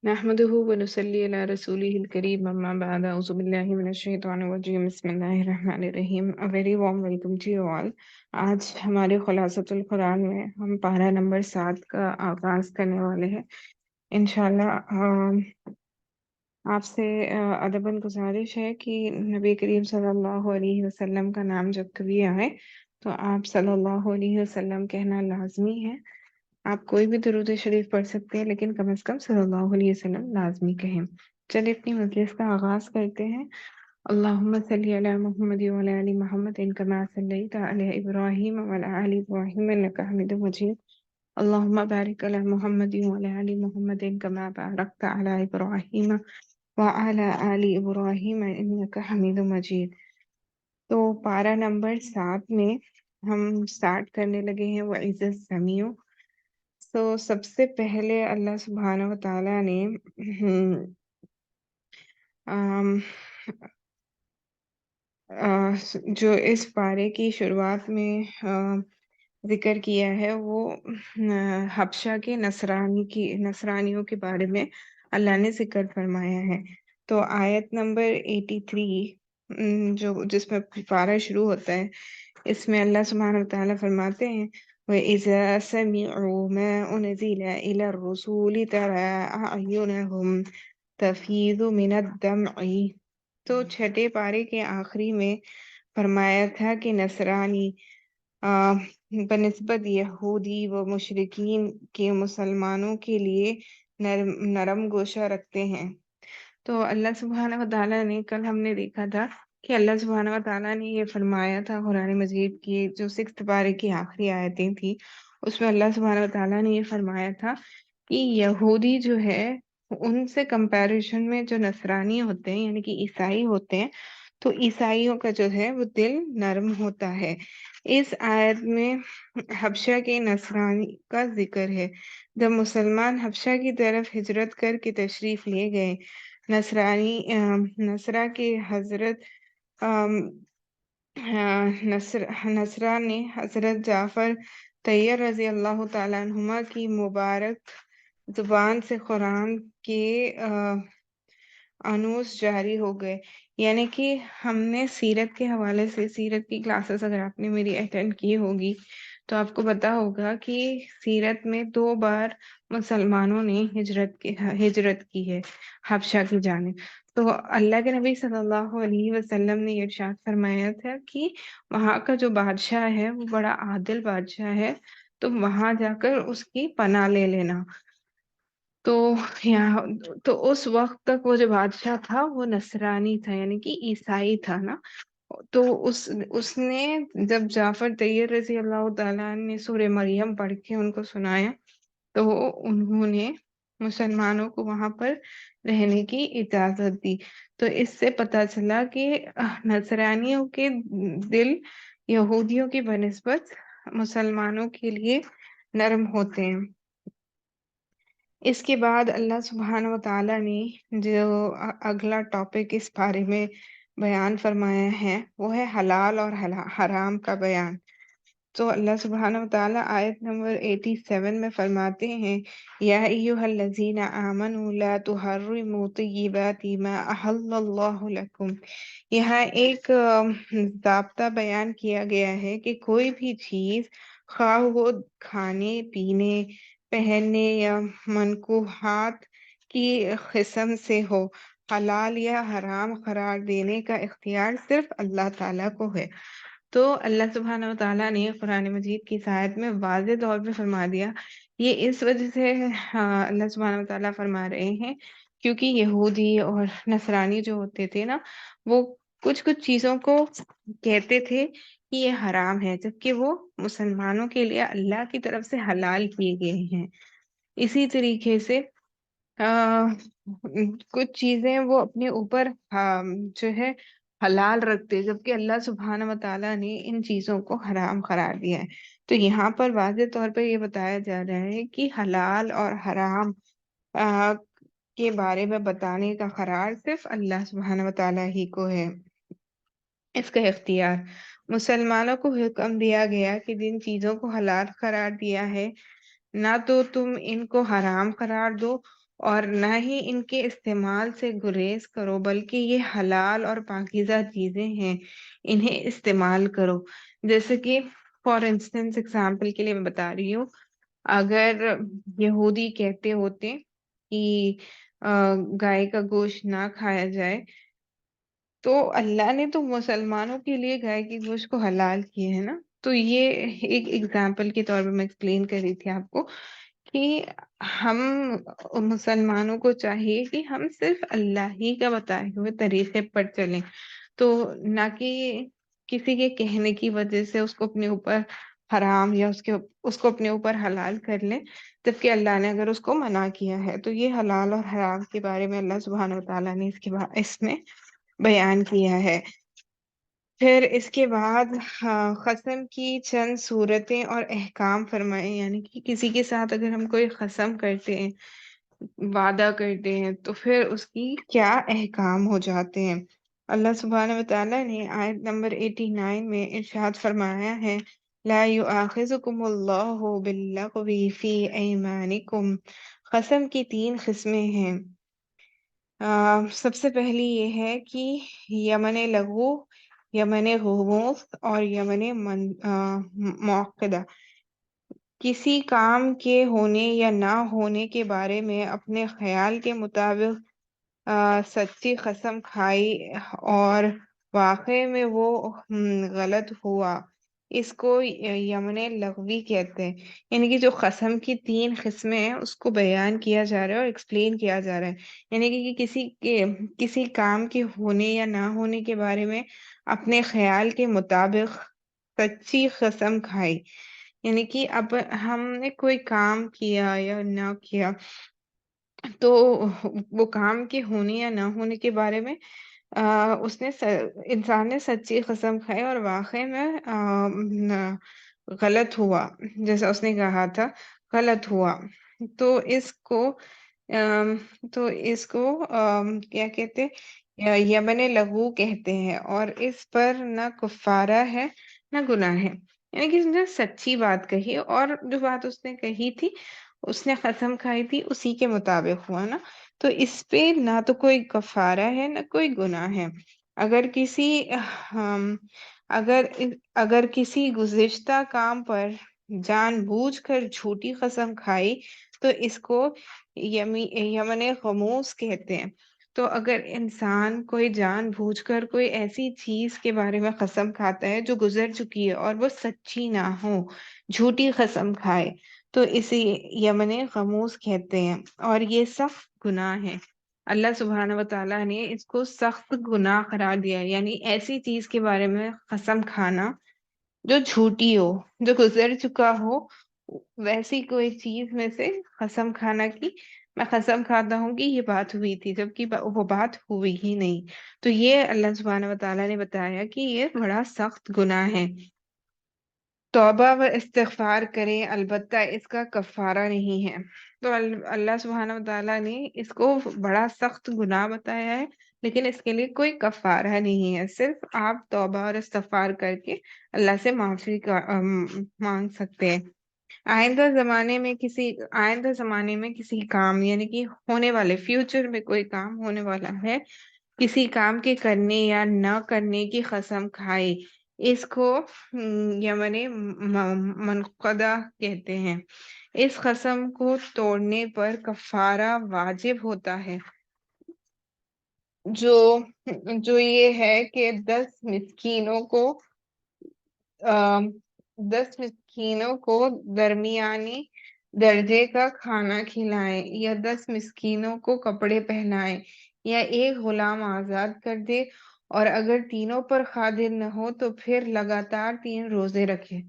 نحمده ونصلي على رسوله الكريم أما بعد أعوذ بالله من الشیطان الرجیم بسم اللہ الرحمن الرحیم A very warm welcome to you all. آج ہمارے خلاصۃ القرآن میں ہم پارہ نمبر 7 کا آغاز کرنے والے ہیں انشاءاللہ۔ آپ سے ادباً گزارش ہے کہ نبی کریم صلی اللہ علیہ وسلم کا نام جب کبھی آئے تو آپ صلی اللہ علیہ وسلم کہنا لازمی ہے۔ آپ کوئی بھی درود شریف پڑھ سکتے ہیں لیکن کم از کم صلی اللہ علیہ وسلم لازمی کہیں۔ چلیے اپنی مجلس کا آغاز کرتے ہیں۔ اللہم صلی علی محمد وعلی آل محمد کما صلیت علی ابراہیم وعلی آل ابراہیم انک حمید مجید۔ اللہم بارک علی محمد وعلی آل محمد کما بارکت علی ابراہیم وعلی آل ابراہیم انک حمید مجید۔ تو پارہ نمبر 7 میں ہم سٹارٹ کرنے لگے ہیں وَإِذَا السَّمِيعُ۔ سب سے پہلے اللہ سبحانہ و تعالیٰ نے آم، جو اس پارے کی شروعات میں ذکر کیا ہے وہ حبشہ کے نصرانیوں کے بارے میں اللہ نے ذکر فرمایا ہے۔ تو آیت نمبر 83 جس میں پارہ شروع ہوتا ہے، اس میں اللہ سبحانہ و تعالیٰ فرماتے ہیں وَإِذَا سَمِعُوا مَا أُنزِلَ إِلَى الرُّسُولِ تَرَىٰ أَعْيُنَهُمْ تَفِيضُ مِنَ الدَّمْعِ۔ تو چھٹے پارے کے آخری میں فرمایا تھا کہ نصرانی بنسبت یہودی و مشرکین کے مسلمانوں کے لیے نرم گوشہ رکھتے ہیں۔ تو اللہ سبحانہ و تعالیٰ نے کل ہم نے دیکھا تھا کہ اللہ سبحانہ و تعالیٰ نے یہ فرمایا تھا قرآن مجید کی جو 6 پارے کی آخری آیتیں تھیں، اس میں اللہ سبحانہ و تعالیٰ نے یہ فرمایا تھا کہ یہودی جو ہے ان سے کمپیریشن میں جو نصرانی ہوتے ہیں یعنی کہ عیسائی ہوتے ہیں تو عیسائیوں کا جو ہے وہ دل نرم ہوتا ہے۔ اس آیت میں حبشہ کے نصرانی کا ذکر ہے۔ جب مسلمان حبشہ کی طرف ہجرت کر کے تشریف لے گئے، نصرہ کے حضرت نصرہ نے حضرت جعفر طیار رضی اللہ تعالیٰ عنہما کی مبارک زبان سے قرآن کے انوس جاری ہو گئے۔ یعنی کہ ہم نے سیرت کے حوالے سے سیرت کی کلاسز اگر آپ نے میری اٹینڈ کی ہوگی تو آپ کو پتا ہوگا کہ سیرت میں 2 بار مسلمانوں نے ہجرت کی ہے حبشہ کی جانب۔ تو اللہ کے نبی صلی اللہ علیہ وسلم نے یہ ارشاد فرمایا تھا کہ وہاں کا جو بادشاہ ہے وہ بڑا عادل بادشاہ ہے، تو وہاں جا کر اس کی پناہ لے لینا۔ تو اس وقت تک وہ جو بادشاہ تھا وہ نصرانی تھا یعنی کہ عیسائی تھا نا۔ تو اس نے جب جعفر طیار رضی اللہ تعالیٰ نے سورہ مریم پڑھ کے ان کو سنایا تو انہوں نے مسلمانوں کو وہاں پر رہنے کی اجازت دی۔ تو اس سے پتہ چلا کہ نصرانیوں کے دل یہودیوں کی بنسبت مسلمانوں کے لیے نرم ہوتے ہیں۔ اس کے بعد اللہ سبحانہ و تعالیٰ نے جو اگلا ٹاپک اس بارے میں بیان فرمایا ہے وہ ہے حلال اور حرام کا بیان۔ تو اللہ سبحانہ و تعالیٰ آیت نمبر 87 میں فرماتے ہیں یا ایھا الذین آمنوا لا تحرموا طیبات ما احل اللہ لکم۔ یہاں ایک ضابطہ بیان کیا گیا ہے کہ کوئی بھی چیز خواہ وہ کھانے پینے پہننے یا منکوحات کی قسم سے ہو، حلال یا حرام قرار دینے کا اختیار صرف اللہ تعالیٰ کو ہے۔ تو اللہ سبحانہ و تعالیٰ نے قرآن مجید کی اس آیت میں واضح طور پہ فرما دیا، یہ اس وجہ سے اللہ سبحانہ و تعالیٰ فرما رہے ہیں کیونکہ یہودی اور نصرانی جو ہوتے تھے نا وہ کچھ چیزوں کو کہتے تھے کہ یہ حرام ہے جبکہ وہ مسلمانوں کے لیے اللہ کی طرف سے حلال کیے گئے ہیں۔ اسی طریقے سے کچھ چیزیں وہ اپنے اوپر جو ہے حلال رکھتے جبکہ اللہ سبحانہ و تعالیٰ نے ان چیزوں کو حرام قرار دیا ہے۔ تو یہاں پر واضح طور پر یہ بتایا جا رہا ہے کہ حلال اور حرام کے بارے میں بتانے کا قرار صرف اللہ سبحانہ و تعالیٰ ہی کو ہے، اس کا اختیار۔ مسلمانوں کو حکم دیا گیا کہ جن چیزوں کو حلال قرار دیا ہے نہ تو تم ان کو حرام قرار دو اور نہ ہی ان کے استعمال سے گریز کرو، بلکہ یہ حلال اور پاکیزہ چیزیں ہیں، انہیں استعمال کرو۔ جیسے کہ فار انسٹنس ایگزامپل کے لیے میں بتا رہی ہوں، اگر یہودی کہتے ہوتے کہ گائے کا گوشت نہ کھایا جائے، تو اللہ نے تو مسلمانوں کے لیے گائے کے گوشت کو حلال کیے ہے نا۔ تو یہ ایک ایگزامپل کے طور پہ میں ایکسپلین کر رہی تھی آپ کو کہ ہم مسلمانوں کو چاہیے کہ ہم صرف اللہ ہی کا بتائے ہوئے طریقے پر چلیں، تو نہ کہ کسی کے کہنے کی وجہ سے اس کو اپنے اوپر حرام یا اس کو اپنے اوپر حلال کر لیں، جبکہ اللہ نے اگر اس کو منع کیا ہے۔ تو یہ حلال اور حرام کے بارے میں اللہ سبحانہ وتعالیٰ نے اس میں بیان کیا ہے۔ پھر اس کے بعد قسم کی چند صورتیں اور احکام فرمائے، یعنی کہ کسی کے ساتھ اگر ہم کوئی قسم کرتے ہیں، وعدہ کرتے ہیں، تو پھر اس کی کیا احکام ہو جاتے ہیں۔ اللہ سبحانہ وتعالیٰ نے آیت نمبر 89 میں ارشاد فرمایا ہے، لا یؤاخذکم اللہ باللغو فی ایمانکم۔ قسم کی 3 قسمیں ہیں۔ سب سے پہلی یہ ہے کہ یمن لغو، یمن غموس اور یمن معقدہ، کسی کام کے ہونے یا نہ ہونے کے بارے میں اپنے خیال کے مطابق سچی قسم کھائی اور واقع میں وہ غلط ہوا، اس کو یمن لغوی کہتے ہیں۔ یعنی کہ جو قسم کی 3 قسمیں ہیں اس کو بیان کیا جا رہا ہے اور ایکسپلین کیا جا رہا ہے، یعنی کہ کسی کام کے ہونے یا نہ ہونے کے بارے میں اپنے خیال کے مطابق سچی قسم کھائی، یعنی کہ اب ہم نے کوئی کام کیا یا نہ کیا، تو وہ کام کے ہونے یا نہ ہونے کے بارے میں انسان نے سچی قسم کھائی اور واقع میں غلط ہوا، جیسا اس نے کہا تھا غلط ہوا، تو اس کو آم، تو اس کو کیا کہتے یمن لغو کہتے ہیں، اور اس پر نہ کفارہ ہے نہ گناہ ہے۔ یعنی کہ اس نے سچی بات کہی، اور جو بات اس نے کہی تھی، اس نے قسم کھائی تھی، اسی کے مطابق ہوا نا، تو اس پہ نہ تو کوئی کفارہ ہے نہ کوئی گناہ ہے۔ اگر کسی اگر اگر کسی گزشتہ کام پر جان بوجھ کر جھوٹی قسم کھائی تو اس کو یمن خموس کہتے ہیں۔ تو اگر انسان کوئی جان بوجھ کر کوئی ایسی چیز کے بارے میں قسم کھاتا ہے جو گزر چکی ہے اور وہ سچی نہ ہو، جھوٹی قسم کھائے، تو اسے یمن خموس کہتے ہیں، اور یہ سخت گناہ ہے۔ اللہ سبحانہ وتعالیٰ نے اس کو سخت گناہ قرار دیا ہے، یعنی ایسی چیز کے بارے میں قسم کھانا جو جھوٹی ہو، جو گزر چکا ہو، ویسی کوئی چیز میں سے قسم کھانا کی میں قسم کھاتا ہوں کہ یہ بات ہوئی تھی، جبکہ وہ بات ہوئی ہی نہیں۔ تو یہ اللہ سبحانہ وتعالیٰ نے بتایا کہ یہ بڑا سخت گناہ ہے۔ توبہ و استغفار کریں، البتہ اس کا کفارہ نہیں ہے۔ تو اللہ سبحانہ وتعالیٰ نے اس کو بڑا سخت گناہ بتایا ہے، لیکن اس کے لیے کوئی کفارہ نہیں ہے، صرف آپ توبہ اور استغفار کر کے اللہ سے معافی مانگ سکتے ہیں۔ آئندہ زمانے میں کسی کام، یعنی کہ ہونے والے فیوچر میں کوئی کام ہونے والا ہے، کسی کام کے کرنے یا نہ کرنے کی قسم کھائے، اس کو یمن منقدہ کہتے ہیں۔ اس قسم کو توڑنے پر کفارہ واجب ہوتا ہے، جو جو یہ ہے کہ 10 مسکینوں کو درمیانی درجے کا کھانا کھلائیں، یا 10 مسکینوں کو کپڑے پہنائیں، یا ایک غلام آزاد کر دے، اور اگر تینوں پر قادر نہ ہو تو پھر لگاتار 3 روزے رکھے۔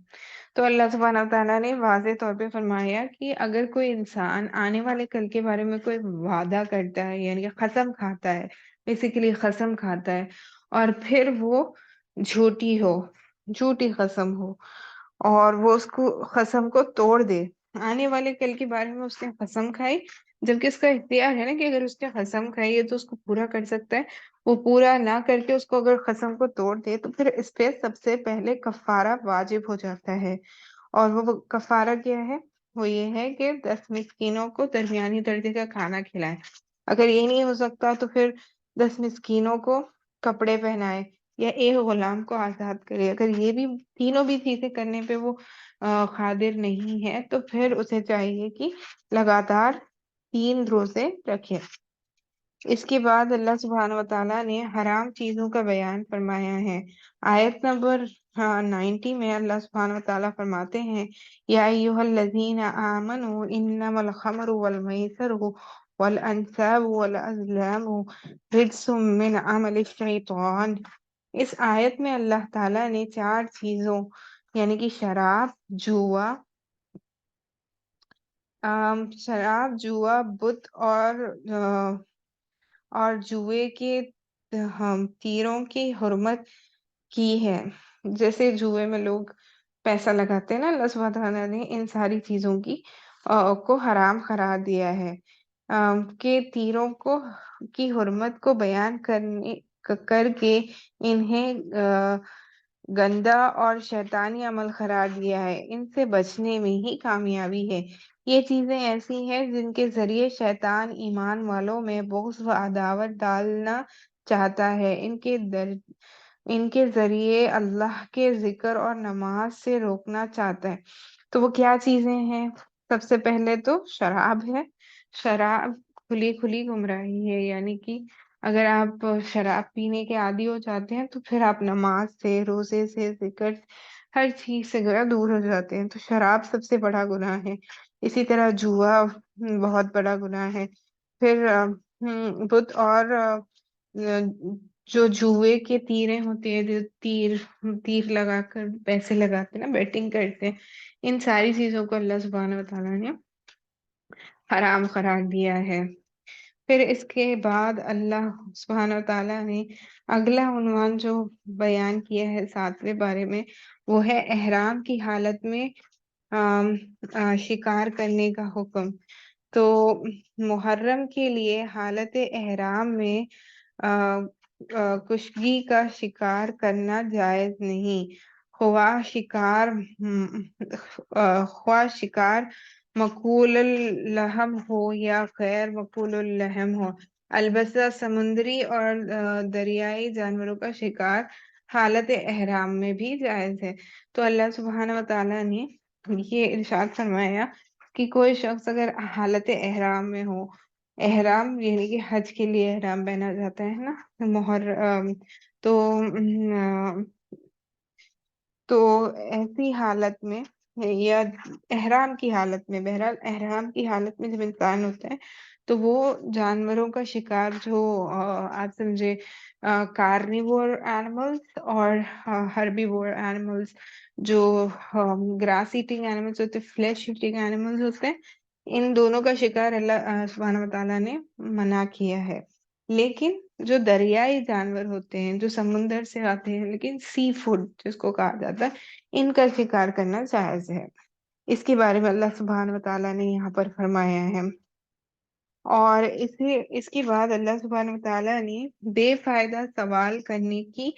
تو اللہ سبحانہ تعالیٰ نے واضح طور پہ فرمایا کہ اگر کوئی انسان آنے والے کل کے بارے میں کوئی وعدہ کرتا ہے، یعنی کہ قسم کھاتا ہے، بیسیکلی قسم کھاتا ہے، اور پھر وہ جھوٹی قسم ہو، اور وہ اس کو قسم کو توڑ دے، آنے والے کل کے بارے میں اس نے قسم کھائی، جبکہ اس کا اختیار ہے نا کہ اگر اس نے قسم کھائی ہے تو اس کو پورا کر سکتا ہے، وہ پورا نہ کر کے اس کو اگر قسم کو توڑ دے تو پھر اس پہ سب سے پہلے کفارہ واجب ہو جاتا ہے۔ اور وہ کفارہ کیا ہے؟ وہ یہ ہے کہ 10 مسکینوں کو درمیانی درجے کا کھانا کھلائیں۔ اگر یہ نہیں ہو سکتا تو پھر 10 مسکینوں کو کپڑے پہنائے یا ایک غلام کو آزاد کرے۔ اگر یہ بھی تینوں بھی چیزیں کرنے پہ وہ قادر نہیں ہے تو پھر اسے چاہیے کہ لگاتار 3 روزے رکھے۔ اس کے بعد اللہ سبحانہ وتعالیٰ نے حرام چیزوں کا بیان فرمایا ہے۔ آیت نمبر 90 میں اللہ سبحانہ وتعالیٰ فرماتے ہیں، یا ایھا الذین آمنوا انما الخمر والمیسر والانصاب والازلام رجس من عمل الشیطان۔ اس آیت میں اللہ تعالیٰ نے 4 چیزوں یعنی کہ شراب، جوا، بت اور جوئے کے تیروں کی حرمت کی ہے۔ جیسے جوئے میں لوگ پیسہ لگاتے ہیں نا، اللہ سبحانہ تعالیٰ نے ان ساری چیزوں کو حرام قرار دیا ہے۔ کہ تیروں کی حرمت کو بیان کر کے انہیں گندا اور شیطانی عمل قرار دیا ہے۔ ان سے بچنے میں ہی کامیابی ہے۔ یہ چیزیں ایسی ہیں جن کے ذریعے شیطان ایمان والوں میں بغض و عداوت ڈالنا چاہتا ہے۔ ان کے ذریعے اللہ کے ذکر اور نماز سے روکنا چاہتا ہے۔ تو وہ کیا چیزیں ہیں؟ سب سے پہلے تو شراب ہے۔ شراب کھلی گمراہی ہے، یعنی کہ اگر آپ شراب پینے کے عادی ہو جاتے ہیں تو پھر آپ نماز سے، روزے سے، ذکر، ہر چیز سے دور ہو جاتے ہیں۔ تو شراب سب سے بڑا گناہ ہے۔ اسی طرح جوا بہت بڑا گناہ ہے۔ پھر بت اور جو جوئے کے تیریں ہوتے ہیں، جو تیر لگا کر پیسے لگاتے ہیں نا، بیٹنگ کرتے ہیں، ان ساری چیزوں کو اللہ سبحانہ وتعالیٰ نے حرام قرار دیا ہے۔ پھر اس کے بعد اللہ سبحانہ وتعالیٰ نے اگلا عنوان جو بیان کیا ہے 7ویں بارے میں، وہ ہے احرام کی حالت میں شکار کرنے کا حکم۔ تو محرم کے لیے حالت احرام میں کشگی کا شکار کرنا جائز نہیں، خواہ شکار مقبول الحم ہو یا غیر مقبول الحم ہو۔ البتہ سمندری اور دریائی جانوروں کا شکار حالت احرام میں بھی جائز ہے۔ تو اللہ سبحانہ وتعالیٰ نے یہ ارشاد فرمایا کہ کوئی شخص اگر حالت احرام میں ہو، احرام یعنی کہ حج کے لیے احرام پہنا جاتا ہے نا، تو ایسی حالت میں یا احرام کی حالت میں، بہرحال احرام کی حالت میں جب انسان ہوتا ہے تو وہ جانوروں کا شکار، جو آپ سمجھے کارنیور اینیملز اور ہربیور اینیملز، جو گراس ایٹنگ اینیملز ہوتے ہیں، فلیش ایٹنگ اینیملز ہوتے ہیں، ان دونوں کا شکار اللہ سبحانہ وتعالیٰ نے منع کیا ہے۔ لیکن جو دریائی جانور ہوتے ہیں، جو سمندر سے آتے ہیں، لیکن سی فوڈ جس کو کہا جاتا ہے، ان کا شکار کرنا جائز ہے۔ اس کے بارے میں اللہ سبحانہ وتعالیٰ نے یہاں پر فرمایا ہے۔ اور اس کے بعد اللہ سبحانہ وتعالیٰ نے بے فائدہ سوال کرنے کی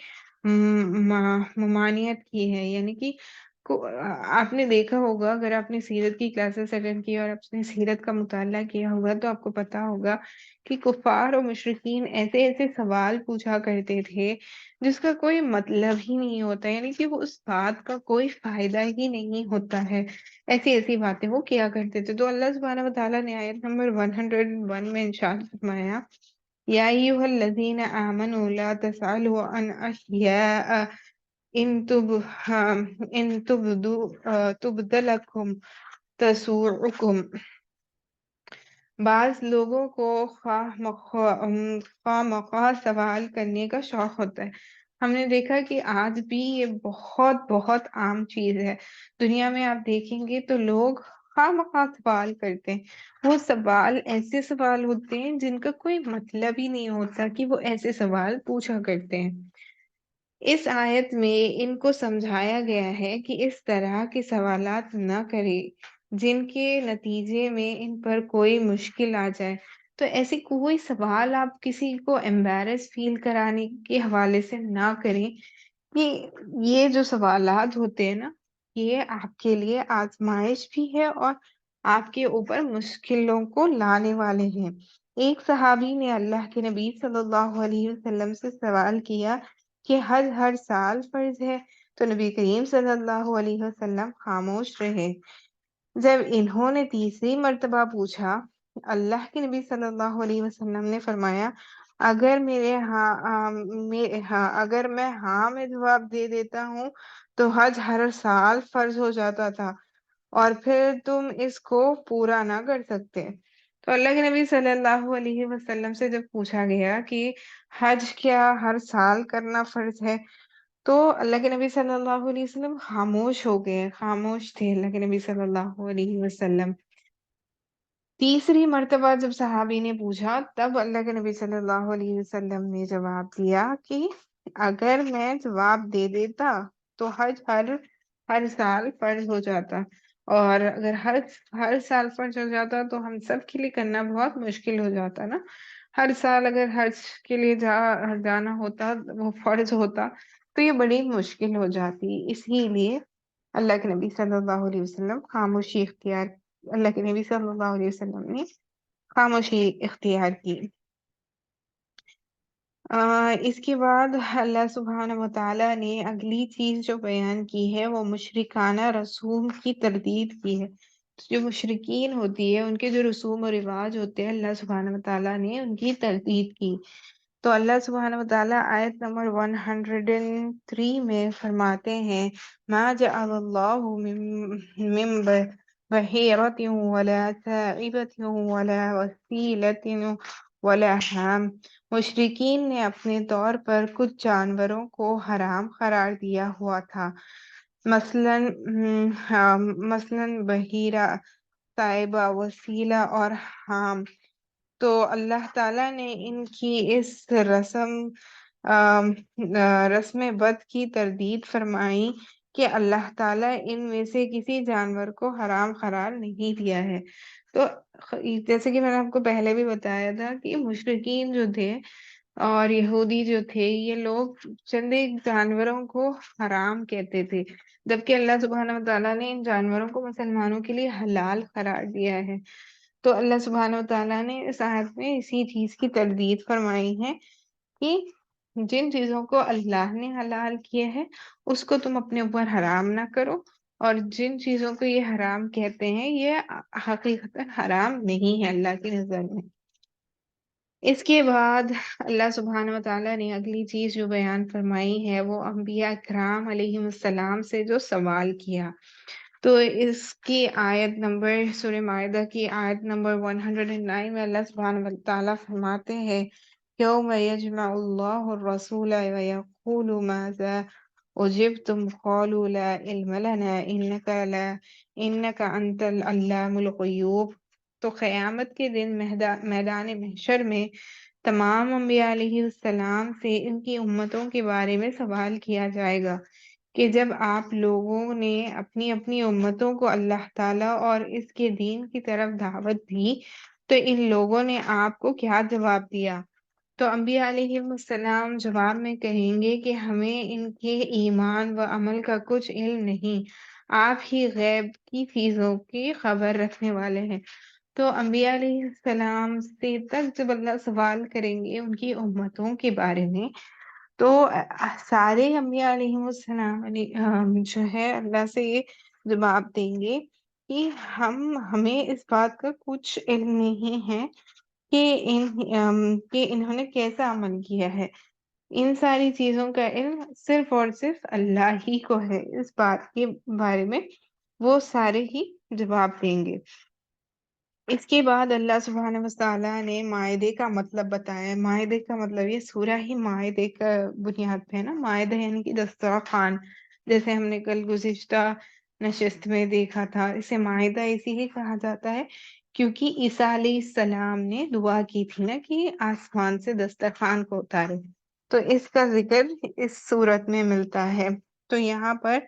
ممانعت کی ہے، یعنی کہ آپ نے دیکھا ہوگا، اگر آپ نے سیرت کی کلاسز اٹینڈ کی اور آپ نے سیرت کا مطالعہ کیا ہوگا تو آپ کو پتا ہوگا کہ کفار اور مشرکین ایسے ایسے سوال پوچھا کرتے تھے جس کا کوئی مطلب ہی نہیں ہوتا، یعنی کہ وہ اس بات کا کوئی فائدہ ہی نہیں ہوتا ہے، ایسی ایسی باتیں وہ کیا کرتے تھے۔ تو اللہ سبحانہ وتعالیٰ نے آیت نمبر 101 میں ارشاد فرمایا، یا ایھا الذین آمنوا لا تسألوا عن اشیاء ان تبد لکم تسؤکم۔ بعض لوگوں کو خواہ مخواہ سوال کرنے کا شوق ہوتا ہے۔ ہم نے دیکھا کہ آج بھی یہ بہت بہت عام چیز ہے۔ دنیا میں آپ دیکھیں گے تو لوگ خواہ مخواہ سوال کرتے ہیں۔ وہ سوال ایسے سوال ہوتے ہیں جن کا کوئی مطلب ہی نہیں ہوتا کہ وہ ایسے سوال پوچھا کرتے ہیں۔ اس آیت میں ان کو سمجھایا گیا ہے کہ اس طرح کے سوالات نہ کریں جن کے نتیجے میں ان پر کوئی مشکل آ جائے۔ تو ایسے کوئی سوال آپ کسی کو ایمبیرس فیل کرانے کے حوالے سے نہ کریں۔ یہ جو سوالات ہوتے ہیں نا، یہ آپ کے لیے آزمائش بھی ہے اور آپ کے اوپر مشکلوں کو لانے والے ہیں۔ ایک صحابی نے اللہ کے نبی صلی اللہ علیہ وسلم سے سوال کیا کہ حج ہر سال فرض ہے؟ تو نبی کریم صلی اللہ علیہ وسلم خاموش رہے۔ جب انہوں نے تیسری مرتبہ پوچھا، اللہ کے نبی صلی اللہ علیہ وسلم نے فرمایا، اگر میں ہاں میں جواب دے دیتا ہوں تو حج ہر سال فرض ہو جاتا تھا اور پھر تم اس کو پورا نہ کر سکتے۔ تو اللہ کے نبی صلی اللہ علیہ وسلم سے جب پوچھا گیا کہ حج کیا ہر سال کرنا فرض ہے، تو اللہ کے نبی صلی اللہ علیہ وسلم خاموش ہو گئے، خاموش تھے اللہ کے نبی صلی اللہ علیہ وسلم۔ تیسری مرتبہ جب صحابی نے پوچھا، تب اللہ کے نبی صلی اللہ علیہ وسلم نے جواب دیا کہ اگر میں جواب دے دیتا تو حج ہر سال فرض ہو جاتا، اور اگر ہر سال فرض ہو جاتا تو ہم سب کے لیے کرنا بہت مشکل ہو جاتا نا۔ ہر سال اگر حج کے لیے جانا ہوتا، وہ فرض ہوتا، تو یہ بڑی مشکل ہو جاتی۔ اسی لیے اللہ کے نبی صلی اللہ علیہ وسلم اللہ کے نبی صلی اللہ علیہ وسلم نے خاموشی اختیار کی۔ اس کے بعد اللہ سبحانہ وتعالیٰ نے اگلی چیز جو بیان کی ہے وہ مشرکانہ رسوم کی تردید کی ہے۔ جو مشرکین ہوتی ہے، ان کے جو رسوم و رواج ہوتے ہیں، اللہ سبحانہ وتعالیٰ نے ان کی تردید کی۔ تو اللہ سبحانہ وتعالیٰ آیت نمبر 103 میں فرماتے ہیں، ما جعل اللہ من بحیرۃ ولا سائبۃ ولا وسیلۃ ولا حام۔ مشرکین نے اپنے طور پر کچھ جانوروں کو حرام قرار دیا ہوا تھا، مثلاً بحیرہ، سائبہ، وسیلہ اور حام۔ تو اللہ تعالیٰ نے ان کی اس رسم بد کی تردید فرمائی کہ اللہ تعالیٰ ان میں سے کسی جانور کو حرام قرار نہیں دیا ہے۔ تو جیسے کہ میں نے آپ کو پہلے بھی بتایا تھا کہ مشرکین جو تھے اور یہودی جو تھے، یہ لوگ چند ایک جانوروں کو حرام کہتے تھے، جبکہ اللہ سبحانہ وتعالیٰ نے ان جانوروں کو مسلمانوں کے لیے حلال قرار دیا ہے۔ تو اللہ سبحانہ وتعالیٰ نے اس آیت میں اسی چیز کی تردید فرمائی ہے کہ جن چیزوں کو اللہ نے حلال کیے ہے اس کو تم اپنے اوپر حرام نہ کرو، اور جن چیزوں کو یہ حرام کہتے ہیں یہ حقیقتاً حرام نہیں ہے اللہ کی نظر میں۔ اس کے بعد اللہ سبحانہ وتعالیٰ نے اگلی چیز جو بیان فرمائی ہے وہ انبیاء کرام علیہ السلام سے جو سوال کیا۔ تو اس کی آیت نمبر سورہ مائدہ کی آیت نمبر 109 میں اللہ سبحانہ وتعالیٰ فرماتے ہیں، یوم یجمع اللہ الرسول ویقول ماذا اجبتم قالوا لا علم لنا انک انت علام الغیوب۔ تو قیامت کے دن میدان محشر میں تمام انبیاء علیہ السلام سے ان کی امتوں کے بارے میں سوال کیا جائے گا کہ جب آپ لوگوں نے اپنی اپنی امتوں کو اللہ تعالیٰ اور اس کے دین کی طرف دعوت دی تو ان لوگوں نے آپ کو کیا جواب دیا؟ تو انبیاء علیہ السلام جواب میں کہیں گے کہ ہمیں ان کے ایمان و عمل کا کچھ علم نہیں، آپ ہی غیب کی چیزوں کی خبر رکھنے والے ہیں۔ تو انبیاء علیہ السلام سے تک جب اللہ سوال کریں گے ان کی امتوں کے بارے میں، تو سارے انبیاء علیہ السلام جو ہے اللہ سے یہ جواب دیں گے کہ ہمیں اس بات کا کچھ علم نہیں ہے کہ انہوں نے کیسا عمل کیا ہے۔ ان ساری چیزوں کا علم صرف اور صرف اللہ ہی کو ہے، اس بات کے بارے میں وہ سارے ہی جواب دیں گے۔ اس کے بعد اللہ سبحانہ وتعالیٰ نے مائدے کا مطلب بتایا۔ مائدے کا مطلب یہ سورہ ہی مائدے کا بنیاد پہ ہے نا، مائدہ یعنی کہ دسترخوان، جیسے ہم نے کل گزشتہ نشست میں دیکھا تھا، اسے مائدہ اسی لیے کہا جاتا ہے کیونکہ عیسیٰ علیہ السلام نے دعا کی تھی نا کہ آسمان سے دسترخوان کو اتارے، تو اس کا ذکر اس صورت میں ملتا ہے۔ تو یہاں پر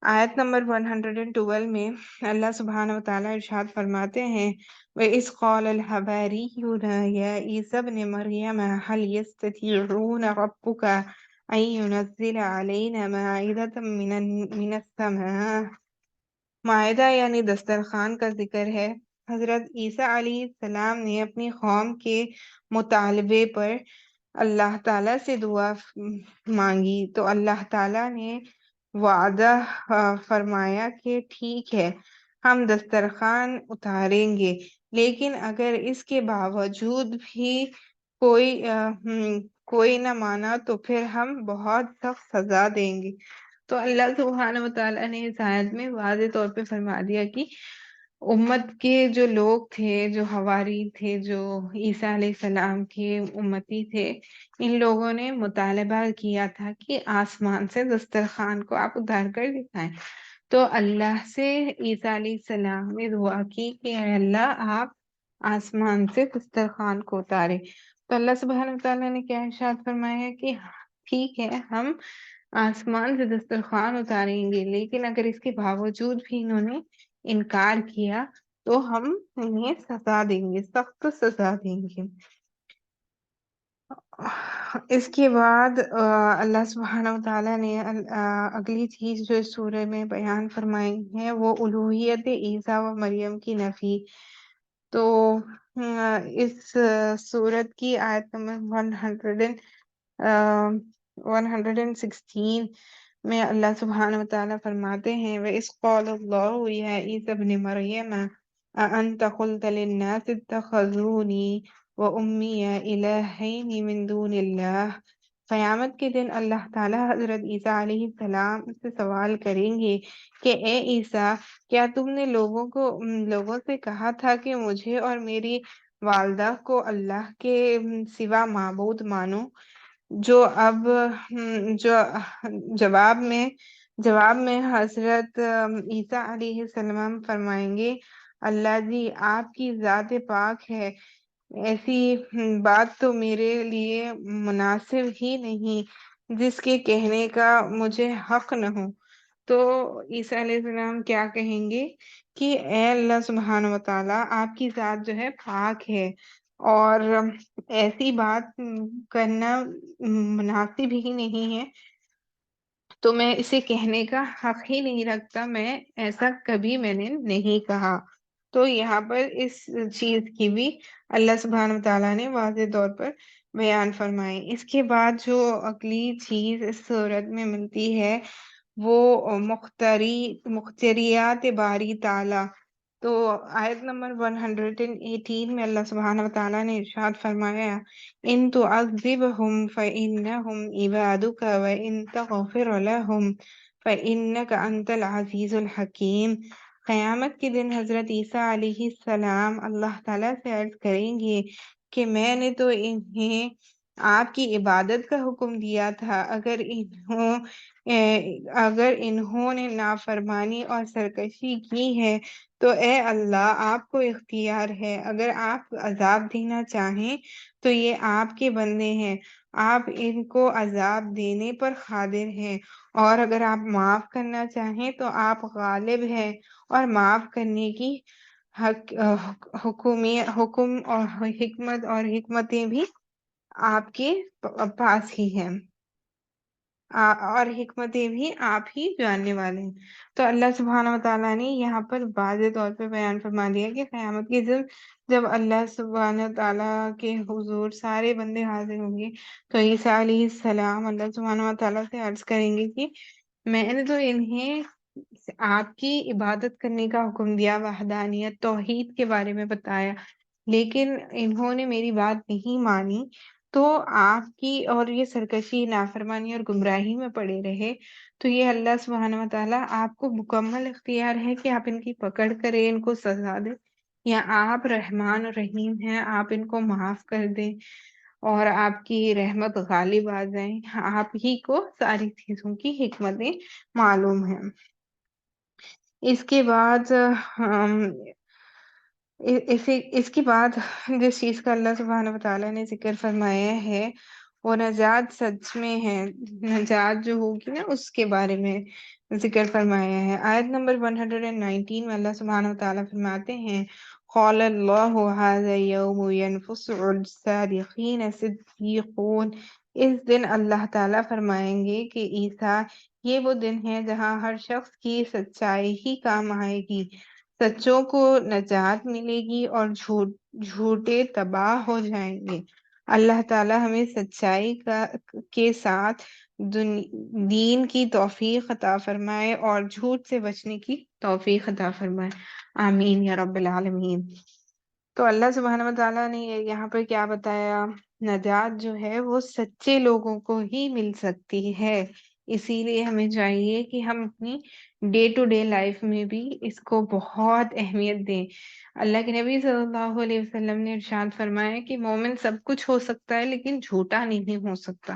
آیت نمبر 112 میں اللہ سبحانہ وتعالیٰ ارشاد فرماتے ہیں، وَإِذْ قَالَ الْحَوَارِيُّونَ يَا عِيسَى ابْنَ مَرْيَمَ هَلْ يَسْتَطِيعُ رَبُّكَ أَن يُنَزِّلَ عَلَيْنَا مَائِدَةً مِّنَ السَّمَاءِ مائدہ یعنی دسترخوان کا ذکر ہے۔ حضرت عیسیٰ علیہ السلام نے اپنی قوم کے مطالبے پر اللہ تعالیٰ سے دعا مانگی تو اللہ تعالیٰ نے وعدہ فرمایا کہ ٹھیک ہے، ہم دسترخوان اتاریں گے، لیکن اگر اس کے باوجود بھی کوئی نہ مانا تو پھر ہم بہت سخت سزا دیں گے۔ تو اللہ سبحانہ و تعالیٰ نے اس آیت میں واضح طور پہ فرما دیا کہ امت کے جو لوگ تھے، جو حواری تھے، جو عیسیٰ علیہ السلام کے امتی تھے، ان لوگوں نے مطالبہ کیا تھا کہ آسمان سے دسترخوان کو آپ اتار کر دکھائیں۔ تو اللہ سے عیسیٰ علیہ السلام نے دعا کی کہ اے اللہ آپ آسمان سے دسترخوان کو اتارے۔ تو اللہ سبحانہ و تعالیٰ نے کیا ارشاد فرمایا ہے کہ ٹھیک ہے، ہم آسمان سے دسترخوان اتاریں گے، لیکن اگر اس کے باوجود بھی انہوں نے انکار کیا تو ہم انہیں سزا دیں گے، سخت سزا دیں گے۔ اس کے بعد اللہ سبحانہ و تعالیٰ نے اگلی چیز جو اس سورہ میں بیان فرمائی ہے وہ الوہیت عیسیٰ و مریم کی نفی۔ تو اس سورت کی آیت نمبر 116 میں اللہ سبحانہ و تعالیٰ فرماتے ہیں وَإِذْ قَالَ اللَّهُ يَا عِيسَى ابْنِ مَرْيَمَ أَأَنْتَ قُلْتَ لِلنَّاسِ اتَّخَذُونِي وَأُمِّيَ إِلَٰهَيْنِ مِن دُونِ اللَّهِ۔ قیامت کے دن اللہ تعالیٰ حضرت عیسیٰ علیہ السلام سے سوال کریں گے کہ اے عیسیٰ، کیا تم نے لوگوں سے کہا تھا کہ مجھے اور میری والدہ کو اللہ کے سوا معبود مانو؟ جو جواب میں حضرت عیسیٰ علیہ السلام فرمائیں گے اللہ جی، آپ کی ذات پاک ہے، ایسی بات تو میرے لیے مناسب ہی نہیں جس کے کہنے کا مجھے حق نہ ہو۔ تو عیسیٰ علیہ السلام کیا کہیں گے کہ اے اللہ سبحانہ و تعالیٰ، آپ کی ذات جو ہے پاک ہے اور ایسی بات کرنا مناسب ہی نہیں ہے، تو میں اسے کہنے کا حق ہی نہیں رکھتا، میں ایسا کبھی میں نے نہیں کہا۔ تو یہاں پر اس چیز کی بھی اللہ سبحانہ و تعالیٰ نے واضح طور پر بیان فرمائی۔ اس کے بعد جو اگلی چیز اس صورت میں ملتی ہے وہ مختریات باری تعالیٰ۔ تو آیت نمبر 118 میں اللہ سبحانہ و تعالیٰ نے ارشاد فرمایا ان تعذبہم فإنہم عبادک وإن تغفر لہم فإنک انت العزیز الحکیم۔ قیامت کے دن حضرت عیسیٰ علیہ السلام اللہ تعالیٰ سے عرض کریں گے کہ میں نے تو انہیں آپ کی عبادت کا حکم دیا تھا، اگر انہوں نے نافرمانی اور سرکشی کی ہے تو اے اللہ آپ کو اختیار ہے، اگر آپ عذاب دینا چاہیں تو یہ آپ کے بندے ہیں، آپ ان کو عذاب دینے پر قادر ہیں، اور اگر آپ معاف کرنا چاہیں تو آپ غالب ہیں اور معاف کرنے کی حکم اور حکمتیں بھی آپ کے پاس ہی ہیں، اور حکمتیں بھی آپ ہی جاننے والے ہیں۔ تو اللہ سبحانہ و تعالیٰ نے یہاں پر واضح طور پہ بیان فرما دیا کہ قیامت کے دن جب اللہ سبحانہ و تعالیٰ کے حضور سارے بندے حاضر ہوں گے تو عیسیٰ علیہ السلام اللہ سبحانہ و تعالیٰ سے عرض کریں گے کہ میں نے تو انہیں آپ کی عبادت کرنے کا حکم دیا، وحدانیت توحید کے بارے میں بتایا، لیکن انہوں نے میری بات نہیں مانی، تو آپ کی اور یہ سرکشی، نافرمانی اور گمراہی میں پڑے رہے، تو یہ اللہ سبحانہ و تعالیٰ آپ کو مکمل اختیار ہے کہ آپ ان کی پکڑ کریں، ان کو سزا دیں، یا آپ رحمان و رحیم ہیں، آپ ان کو معاف کر دیں اور آپ کی رحمت غالب آ جائیں۔ آپ ہی کو ساری چیزوں کی حکمتیں معلوم ہیں۔ اس کے بعد اس کے بعد جس چیز کا اللہ سبحانہ و تعالیٰ نے ذکر فرمایا ہے وہ نجات سچ میں ہے، نجات جو ہوگی نا اس کے بارے میں ذکر فرمایا ہے۔ آیت نمبر 119 میں اللہ سبحانہ و تعالیٰ فرماتے ہیں قال اللہ ھذا یوم ینفص الصادقین صدیقون۔ اس دن اللہ تعالیٰ فرمائیں گے کہ عیسیٰ یہ وہ دن ہے جہاں ہر شخص کی سچائی ہی کام آئے گی، سچوں کو نجات ملے گی اور جھوٹے تباہ ہو جائیں گے۔ اللہ تعالی ہمیں سچائی کے ساتھ دین کی توفیق عطا فرمائے اور جھوٹ سے بچنے کی توفیق عطا فرمائے، آمین یا رب العالمین۔ تو اللہ سبحانہ و تعالیٰ نے یہاں پر کیا بتایا، نجات جو ہے وہ سچے لوگوں کو ہی مل سکتی ہے، اسی لیے ہمیں چاہیے کہ ہم اپنی ڈے ٹو ڈے لائف میں بھی اس کو بہت اہمیت دیں۔ اللہ کے نبی صلی اللہ علیہ وسلم نے ارشاد فرمایا کہ مومن سب کچھ ہو سکتا ہے لیکن جھوٹا نہیں ہو سکتا۔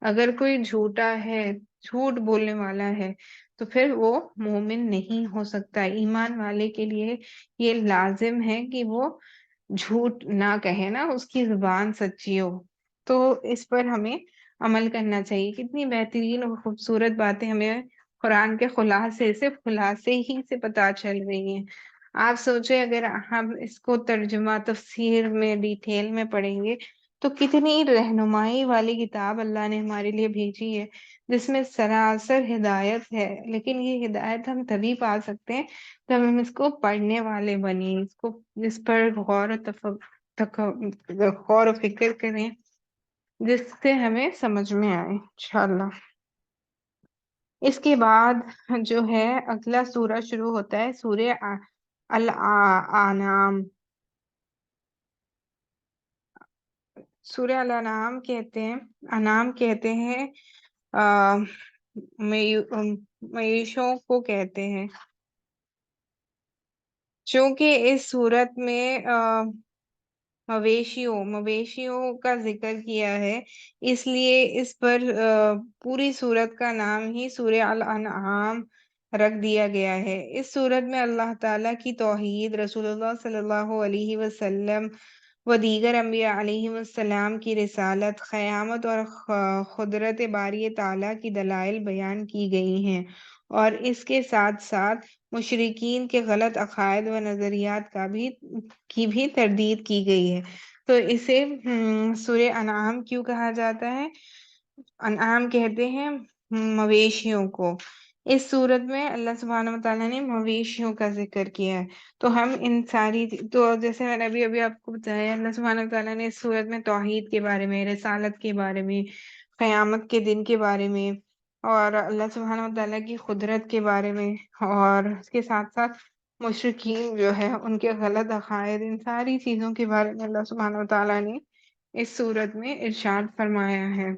اگر کوئی جھوٹا ہے، جھوٹ بولنے والا ہے، تو پھر وہ مومن نہیں ہو سکتا۔ ایمان والے کے لیے یہ لازم ہے کہ وہ جھوٹ نہ کہے نا، اس کی زبان سچی ہو۔ تو اس پر ہمیں عمل کرنا چاہیے۔ کتنی بہترین اور خوبصورت باتیں ہمیں قرآن کے خلاصے ہی سے پتہ چل رہی ہیں۔ آپ سوچیں اگر ہم اس کو ترجمہ تفسیر میں ڈیٹیل میں پڑھیں گے تو کتنی رہنمائی والی کتاب اللہ نے ہمارے لیے بھیجی ہے، جس میں سراسر ہدایت ہے۔ لیکن یہ ہدایت ہم تبھی پا سکتے ہیں جب ہم اس کو پڑھنے والے بنیں، اس پر غور و فکر کریں، جس سے ہمیں سمجھ میں آئے انشاءاللہ۔ اس کے بعد جو ہے اگلا سورہ شروع ہوتا ہے، سورہ الانعام۔ سورہ الانعام کہتے ہیں معیشوں کو کہتے ہیں، چونکہ اس صورت میں مویشیوں کا ذکر کیا ہے، اس لیے اس پر پوری سورت کا نام ہی سورہ الانعام رکھ دیا گیا ہے۔ اس سورت میں اللہ تعالیٰ کی توحید، رسول اللہ صلی اللہ علیہ وسلم و دیگر انبیاء علیہ السلام کی رسالت، قیامت اور قدرت باری تعالیٰ کی دلائل بیان کی گئی ہیں، اور اس کے ساتھ ساتھ مشرکین کے غلط عقائد و نظریات کی بھی تردید کی گئی ہے۔ تو اسے سورہ انعام کیوں کہا جاتا ہے؟ انعام کہتے ہیں مویشیوں کو۔ اس صورت میں اللہ سبحانہ و تعالیٰ نے مویشیوں کا ذکر کیا ہے۔ تو ہم ان ساری تو جیسے میں نے ابھی آپ کو بتایا، اللہ سبحانہ و تعالیٰ نے اس صورت میں توحید کے بارے میں، رسالت کے بارے میں، قیامت کے دن کے بارے میں، اور اللہ سبحانہ و تعالیٰ کی قدرت کے بارے میں، اور اس کے ساتھ ساتھ مشرکین جو ہے ان کے غلط عقائد، ان ساری چیزوں کے بارے میں اللہ سبحانہ و تعالیٰ نے اس صورت میں ارشاد فرمایا ہے۔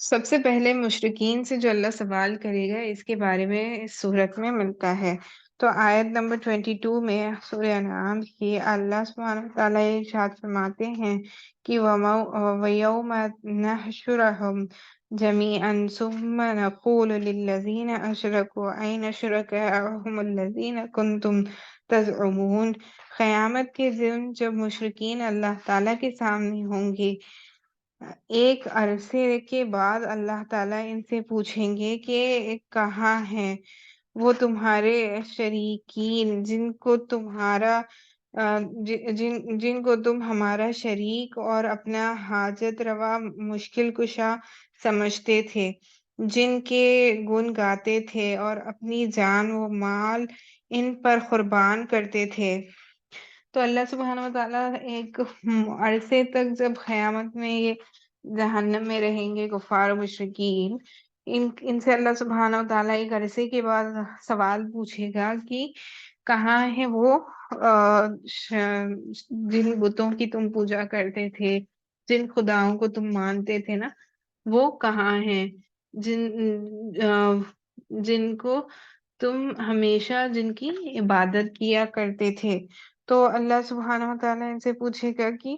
سب سے پہلے مشرکین سے جو اللہ سوال کرے گا اس کے بارے میں اس صورت میں ملتا ہے۔ تو آیت نمبر 22 میں سورہ انعام کی اللہ سبحانہ وتعالیٰ ارشاد فرماتے ہیں کہ وَيَوْمَ نَحْشُرُهُمْ جَمِيعًا ثُمَّ نَقُولُ لِلَّذِينَ أَشْرَكُوا أَيْنَ شُرَكَاؤُكُمُ الَّذِينَ كُنتُمْ تَزْعُمُونَ۔ قیامت کے دن جب مشرکین اللہ تعالیٰ کے سامنے ہوں گے، ایک عرصے کے بعد اللہ تعالیٰ ان سے پوچھیں گے کہ کہاں ہیں وہ تمہارے شریکین جن کو تم ہمارا شریک اور اپنا حاجت روا مشکل کشا سمجھتے تھے، جن کے گن گاتے تھے اور اپنی جان و مال ان پر قربان کرتے تھے۔ تو اللہ سبحانہ و تعالیٰ ایک عرصے تک جب قیامت میں یہ جہنم میں رہیں گے کفار و مشرکین، ان سے اللہ سبحانہ و تعالیٰ ایک عرصے کے بعد سوال پوچھے گا کہ کہاں ہے وہ جن بتوں کی تم پوجا کرتے تھے، جن خداؤں کو تم مانتے تھے نا، وہ کہاں ہیں، جن کو تم ہمیشہ جن کی عبادت کیا کرتے تھے۔ تو اللہ سبحانہ و تعالیٰ ان سے پوچھے گا کہ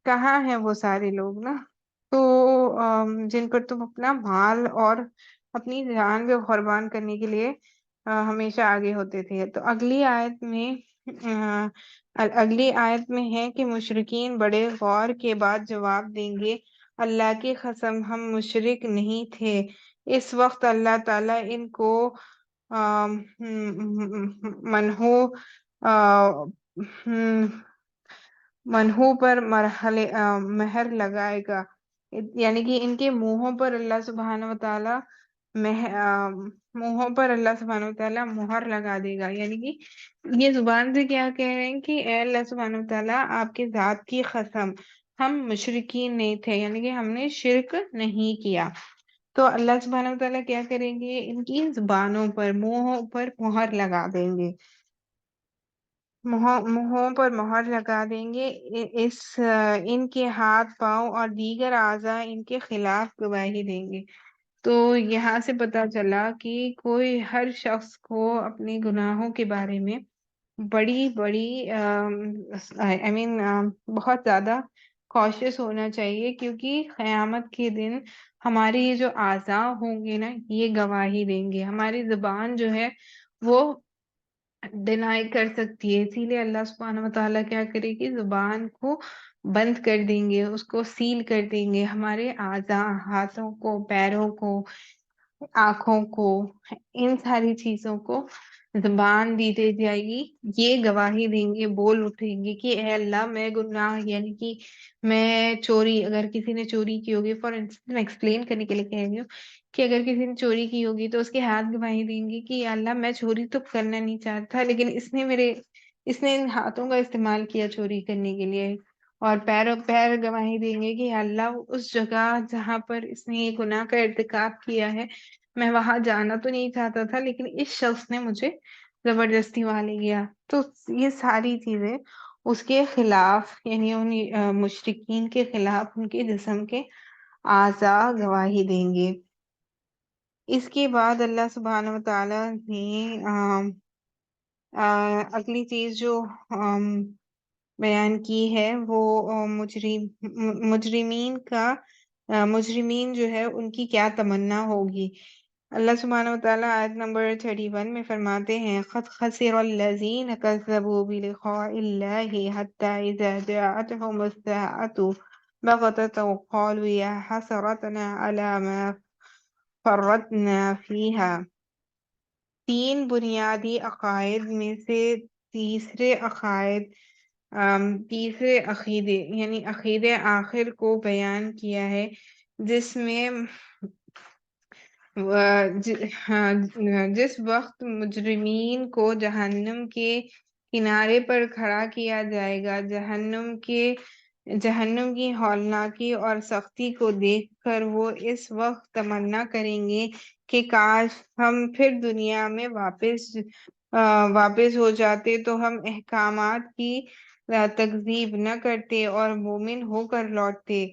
کہاں ہیں وہ سارے لوگ نا، تو جن پر تم اپنا مال اور اپنی جان کو قربان کرنے کے لیے ہمیشہ آگے ہوتے تھے۔ تو اگلی آیت میں ہے کہ مشرکین بڑے غور کے بعد جواب دیں گے، اللہ کی قسم ہم مشرک نہیں تھے۔ اس وقت اللہ تعالیٰ ان کو منحو پر مہر لگائے گا، یعنی کہ ان کے منہوں پر اللہ سبحانہ و تعالیٰ منہوں پر اللہ سبحانہ و تعالیٰ مہر لگا دے گا، یعنی کہ یہ زبان سے کیا کہہ رہے ہیں کہ اے اللہ سبحانہ و تعالیٰ آپ کے ذات کی قسم، ہم مشرکین نہیں تھے، یعنی کہ ہم نے شرک نہیں کیا۔ تو اللہ سبحانہ و تعالیٰ کیا کریں گے، ان کی زبانوں پر، منہوں پر مہر لگا دیں گے، منہوں پر مہر لگا دیں گے، ان کے ہاتھ پاؤں اور دیگر اعضاء ان کے خلاف گواہی دیں گے۔ تو یہاں سے پتہ چلا کہ کوئی ہر شخص کو اپنے گناہوں کے بارے میں بڑی بڑی بہت زیادہ کوشش ہونا چاہیے، کیونکہ قیامت کے دن ہمارے یہ جو اعضاء ہوں گے نا، یہ گواہی دیں گے، ہماری زبان جو ہے وہ ڈینائی کر سکتی ہے، اسی لیے اللہ سبحانہ و تعالیٰ کیا کرے گی، زبان کو بند کر دیں گے، اس کو سیل کر دیں گے، ہمارے اعضاء، ہاتھوں کو، پیروں کو، آنکھوں کو، ان ساری چیزوں کو زبان دی دے جائے گی، یہ گواہی دیں گے، بول اٹھیں گے کہ اے اللہ میں گناہ، یعنی کہ میں چوری، اگر کسی نے چوری کی ہوگی، فار انسٹنس میں ایکسپلین کرنے کے لیے کہہ رہی ہوں کہ اگر کسی نے چوری کی ہوگی تو اس کے ہاتھ گواہی دیں گے کہ یا اللہ میں چوری تو کرنا نہیں چاہتا، لیکن اس نے ان ہاتھوں کا استعمال کیا چوری کرنے کے لیے، اور پیر گواہی دیں گے کہ یا اللہ اس جگہ جہاں پر اس نے یہ گناہ کا ارتکاب کیا ہے، میں وہاں جانا تو نہیں چاہتا تھا، لیکن اس شخص نے مجھے زبردستی وہاں لے گیا۔ تو یہ ساری چیزیں اس کے خلاف، یعنی ان مشرکین کے خلاف ان کے جسم کے اعضاء گواہی دیں گے۔ اس کے بعد اللہ سبحانہ و تعالیٰ نے اگلی چیز جو بیان کی ہے وہ مجرمین جو ہے ان کی کیا تمنا ہوگی۔ اللہ سبحانہ و تعالیٰ آیت نمبر 31 میں فرماتے ہیں قد خسر الذین کذبوا بلقاء اللہ حتی اذا جاءتهم الساعة بغتة قالوا یا حسرتنا علی ما فرطنا فیہا۔ تین بنیادی عقائد میں سے تیسرے عقیدے یعنی عقیدے آخر کو بیان کیا ہے، جس میں جس وقت مجرمین کو جہنم کے کنارے پر کھڑا کیا جائے گا، جہنم کی ہولناکی اور سختی کو دیکھ کر وہ اس وقت تمنا کریں گے کہ کاش ہم پھر دنیا میں واپس ہو جاتے تو ہم احکامات کی تکذیب نہ کرتے اور مومن ہو کر لوٹتے۔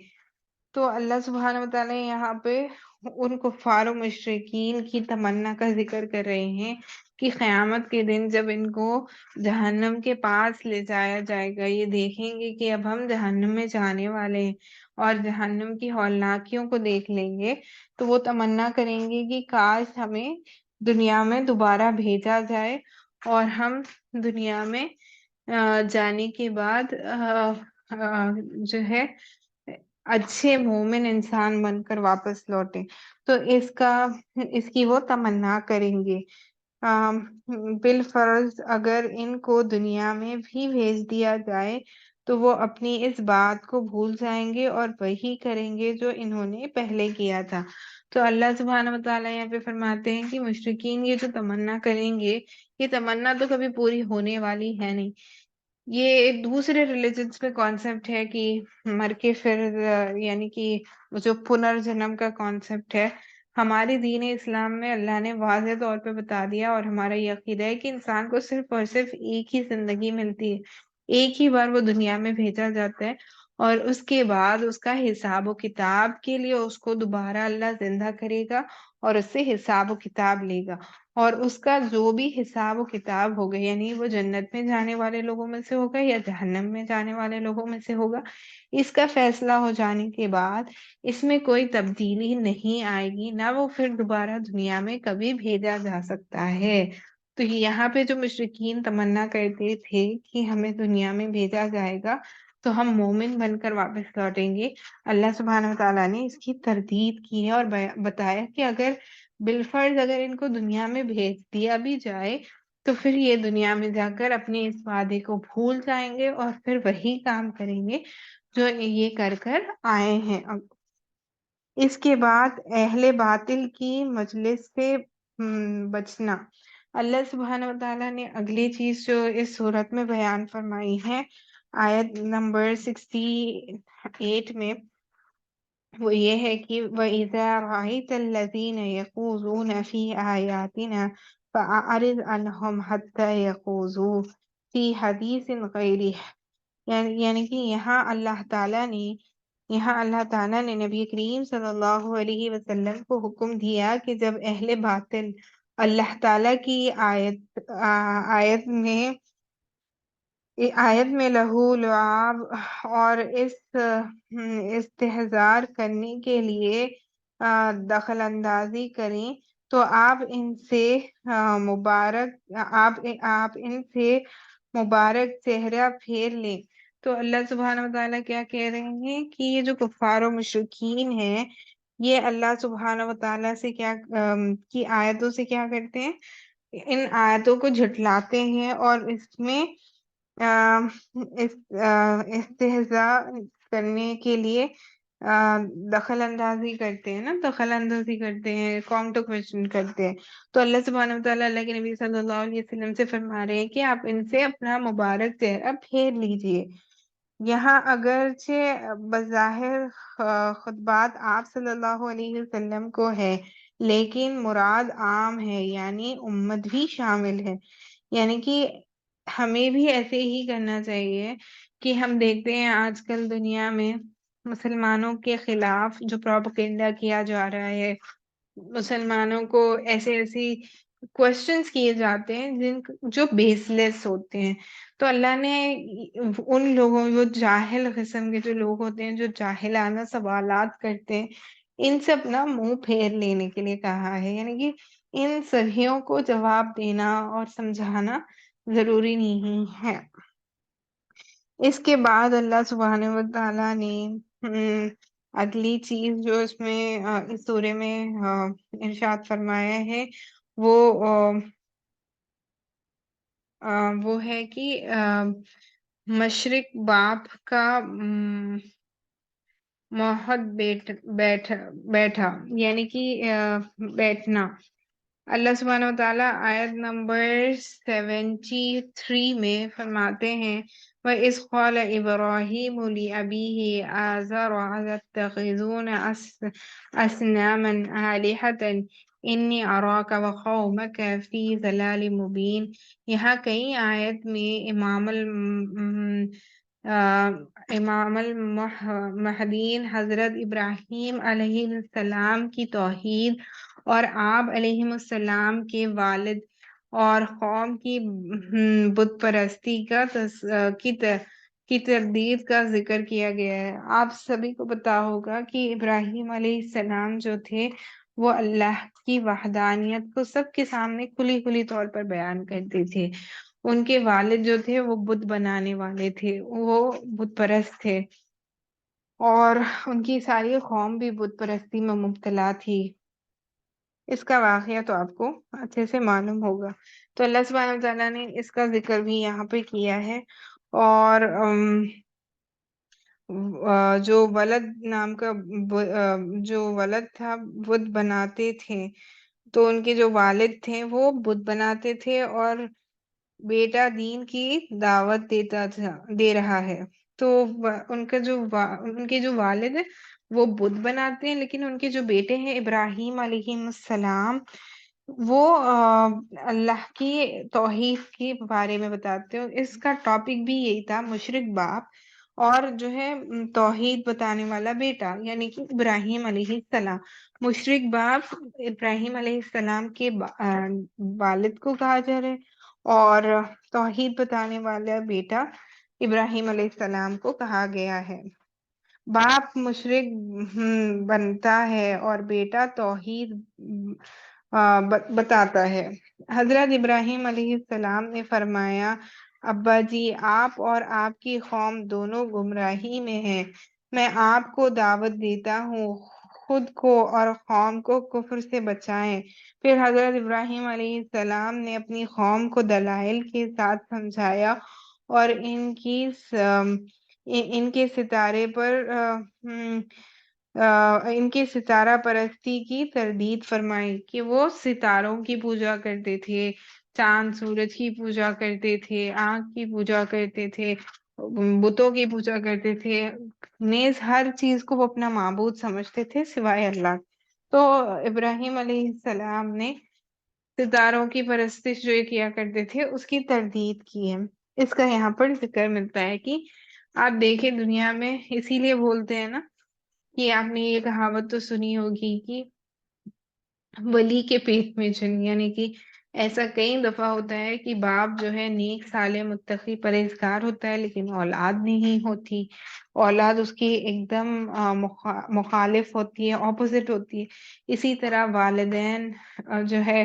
تو اللہ سبحانہ و تعالیٰ یہاں پہ ان کفار و مشرکین کی تمنا کا ذکر کر رہے ہیں کہ قیامت کے دن جب ان کو جہنم کے پاس لے جایا جائے گا، یہ دیکھیں گے کہ اب ہم جہنم میں جانے والے ہیں اور جہنم کی ہولناکیوں کو دیکھ لیں گے، تو وہ تمنا کریں گے کہ کاش ہمیں دنیا میں دوبارہ بھیجا جائے اور ہم دنیا میں جانے کے بعد جو ہے اچھے مومن انسان بن کر واپس لوٹیں۔ تو اس کی وہ تمنا کریں گے۔ بالفرض اگر ان کو دنیا میں بھی بھیج دیا جائے تو وہ اپنی اس بات کو بھول جائیں گے اور وہی کریں گے جو انہوں نے پہلے کیا تھا۔ تو اللہ سبحانہ و تعالیٰ یہاں پہ فرماتے ہیں کہ مشرکین یہ جو تمنا کریں گے، یہ تمنا تو کبھی پوری ہونے والی ہے نہیں۔ یہ ایک دوسرے ریلیجنس میں کانسیپٹ ہے کہ مر کے پھر یعنی کہ جو پنرجنم کا کانسیپٹ ہے، ہمارے دین اسلام میں اللہ نے واضح طور پہ بتا دیا، اور ہمارا یہ عقیدہ ہے کہ انسان کو صرف اور صرف ایک ہی زندگی ملتی ہے، ایک ہی بار وہ دنیا میں بھیجا جاتا ہے، اور اس کے بعد اس کا حساب و کتاب کے لیے اس کو دوبارہ اللہ زندہ کرے گا اور اس سے حساب و کتاب لے گا، اور اس کا جو بھی حساب و کتاب ہوگا، یعنی وہ جنت میں جانے والے لوگوں میں سے ہوگا یا جہنم میں جانے والے لوگوں میں سے ہوگا، اس کا فیصلہ ہو جانے کے بعد اس میں کوئی تبدیلی نہیں آئے گی، نہ وہ پھر دوبارہ دنیا میں کبھی بھیجا جا سکتا ہے۔ تو یہاں پہ جو مشرکین تمنا کرتے تھے کہ ہمیں دنیا میں بھیجا جائے گا تو ہم مومن بن کر واپس لوٹیں گے، اللہ سبحانہ و تعالیٰ نے اس کی تردید کی ہے اور بتایا کہ اگر بالفرض اگر ان کو دنیا میں بھیج دیا بھی جائے تو پھر یہ دنیا میں جا کر اپنے اس وعدے کو بھول جائیں گے اور پھر وہی کام کریں گے جو یہ کر آئے ہیں۔ اس کے بعد اہل باطل کی مجلس سے بچنا۔ اللہ سبحانہ و تعالیٰ نے اگلی چیز جو اس صورت میں بیان فرمائی ہے آیت نمبر 68 میں، وہ یہ ہے کہ وَإِذَا رَأَيْتَ الَّذِينَ يَخُوضُونَ فِي آيَاتِنَا فَأَعْرِضْ عَنْهُمْ حَتَّى يَخُوضُوا فِي حَدِيثٍ غَيْرِهِ، یعنی کہ یہاں اللہ تعالیٰ نے نبی کریم صلی اللہ علیہ وسلم کو حکم دیا کہ جب اہل باطل اللہ تعالیٰ کی آیت میں لہو لعاب اور استحضار کرنے کے لیے دخل اندازی کریں تو آپ ان سے مبارک چہرہ پھیر لیں۔ تو اللہ سبحانہ و تعالیٰ کیا کہہ رہے ہیں کہ یہ جو کفار و مشرکین ہیں یہ اللہ سبحانہ و تعالیٰ سے کی آیتوں سے کیا کرتے ہیں، ان آیتوں کو جھٹلاتے ہیں اور اس میں استہزاء کرنے کے لیے دخل اندازی کرتے ہیں قوم ٹو کوشچن کرتے ہیں۔ تو اللہ سبحانہ و تعالیٰ اللہ کے نبی صلی اللہ علیہ وسلم سے فرما رہے ہیں کہ آپ ان سے اپنا مبارک چہرہ پھیر لیجئے۔ یہاں اگرچہ بظاہر خطبات آپ صلی اللہ علیہ وسلم کو ہے لیکن مراد عام ہے، یعنی امت بھی شامل ہے، یعنی کہ ہمیں بھی ایسے ہی کرنا چاہیے کہ ہم دیکھتے ہیں آج کل دنیا میں مسلمانوں کے خلاف جو پروپیگنڈا کیا جا رہا ہے، مسلمانوں کو ایسی کوشچنس کیے جاتے ہیں جو بیس لیس ہوتے ہیں۔ تو اللہ نے ان لوگوں، جو جاہل قسم کے جو لوگ ہوتے ہیں، جو جاہلانہ سوالات کرتے ہیں، ان سے اپنا منہ پھیر لینے کے لیے کہا ہے، یعنی کہ ان سبھیوں کو جواب دینا اور سمجھانا ضروری نہیں ہے۔ اس کے بعد اللہ سبحانہ و تعالیٰ نے اگلی چیز جو اس میں اس سورے میں ارشاد فرمایا ہے وہ ہے کہ مشرق باپ کا موحد بیٹھا، یعنی کہ بیٹھنا۔ اللہ سبحانہ و تعالیٰ آیت نمبر 73 میں فرماتے ہیں وَإِذْ قَالَ إِبْرَاهِيمُ لِأَبِيهِ آزَرَ أَتَتَّخِذُونَ أَصْنَامًا آلِهَةً إِنِّي أَرَاكَ وَقَوْمَكَ فِي ضَلَالٍ مُبِينٍ۔ یہاں کئی آیت میں امام المہدیین حضرت ابراہیم علیہ السلام کی توحید اور آپ علیہ السلام کے والد اور قوم کی بت پرستی کی تردید کا ذکر کیا گیا ہے۔ آپ سبھی کو پتا ہوگا کہ ابراہیم علیہ السلام جو تھے وہ اللہ کی وحدانیت کو سب کے سامنے کھلی طور پر بیان کرتے تھے۔ ان کے والد جو تھے وہ بت بنانے والے تھے، وہ بت پرست تھے، اور ان کی ساری قوم بھی بت پرستی میں مبتلا تھی۔ اس کا واقعہ تو آپ کو اچھے سے معلوم ہوگا۔ تو اللہ سبحانہ و تعالیٰ نے اس کا ذکر بھی یہاں پہ کیا ہے، اور جو ولد تھا بت بناتے تھے، تو ان کے جو والد تھے وہ بت بناتے تھے اور بیٹا دین کی دعوت دے رہا ہے۔ تو ان کے جو والد ہیں وہ بت بناتے ہیں، لیکن ان کے جو بیٹے ہیں ابراہیم علیہ السلام وہ اللہ کی توحید کے بارے میں بتاتے ہیں۔ اس کا ٹاپک بھی یہی تھا، مشرک باپ اور جو ہے توحید بتانے والا بیٹا، یعنی کہ ابراہیم علیہ السلام۔ مشرک باپ ابراہیم علیہ السلام کے والد کو کہا جا رہا ہے، اور توحید بتانے والا بیٹا ابراہیم علیہ السلام کو کہا گیا ہے۔ باپ مشرک بنتا ہے اور بیٹا توحید بتاتا ہے۔ حضرت ابراہیم علیہ السلام نے فرمایا ابا جی، آپ اور آپ کی قوم دونوں گمراہی میں ہیں، میں آپ کو دعوت دیتا ہوں خود کو اور قوم کو کفر سے بچائیں۔ پھر حضرت ابراہیم علیہ السلام نے اپنی قوم کو دلائل کے ساتھ سمجھایا اور ان کے ستارے پر ان کے ستارہ پرستی کی تردید فرمائی کہ وہ ستاروں کی پوجا کرتے تھے، چاند سورج کی پوجا کرتے تھے، آنکھ کی پوجا کرتے تھے، بتوں کی پوجا کرتے تھے، نیز ہر چیز کو وہ اپنا معبود سمجھتے تھے سوائے اللہ۔ تو ابراہیم علیہ السلام نے ستاروں کی پرستش جو یہ کیا کرتے تھے اس کی تردید کی ہے۔ اس کا یہاں پر ذکر ملتا ہے کہ آپ دیکھیں دنیا میں، اسی لیے بولتے ہیں نا کہ آپ نے یہ کہاوت تو سنی ہوگی کہ ولی کے پیٹ میں جن، یعنی کہ ایسا کئی دفعہ ہوتا ہے کہ باپ جو ہے نیک صالح متقی پرہیزگار ہوتا ہے لیکن اولاد نہیں ہوتی، اولاد اس کی ایک دم مخالف ہوتی ہے، اپوزٹ ہوتی ہے۔ اسی طرح والدین جو ہے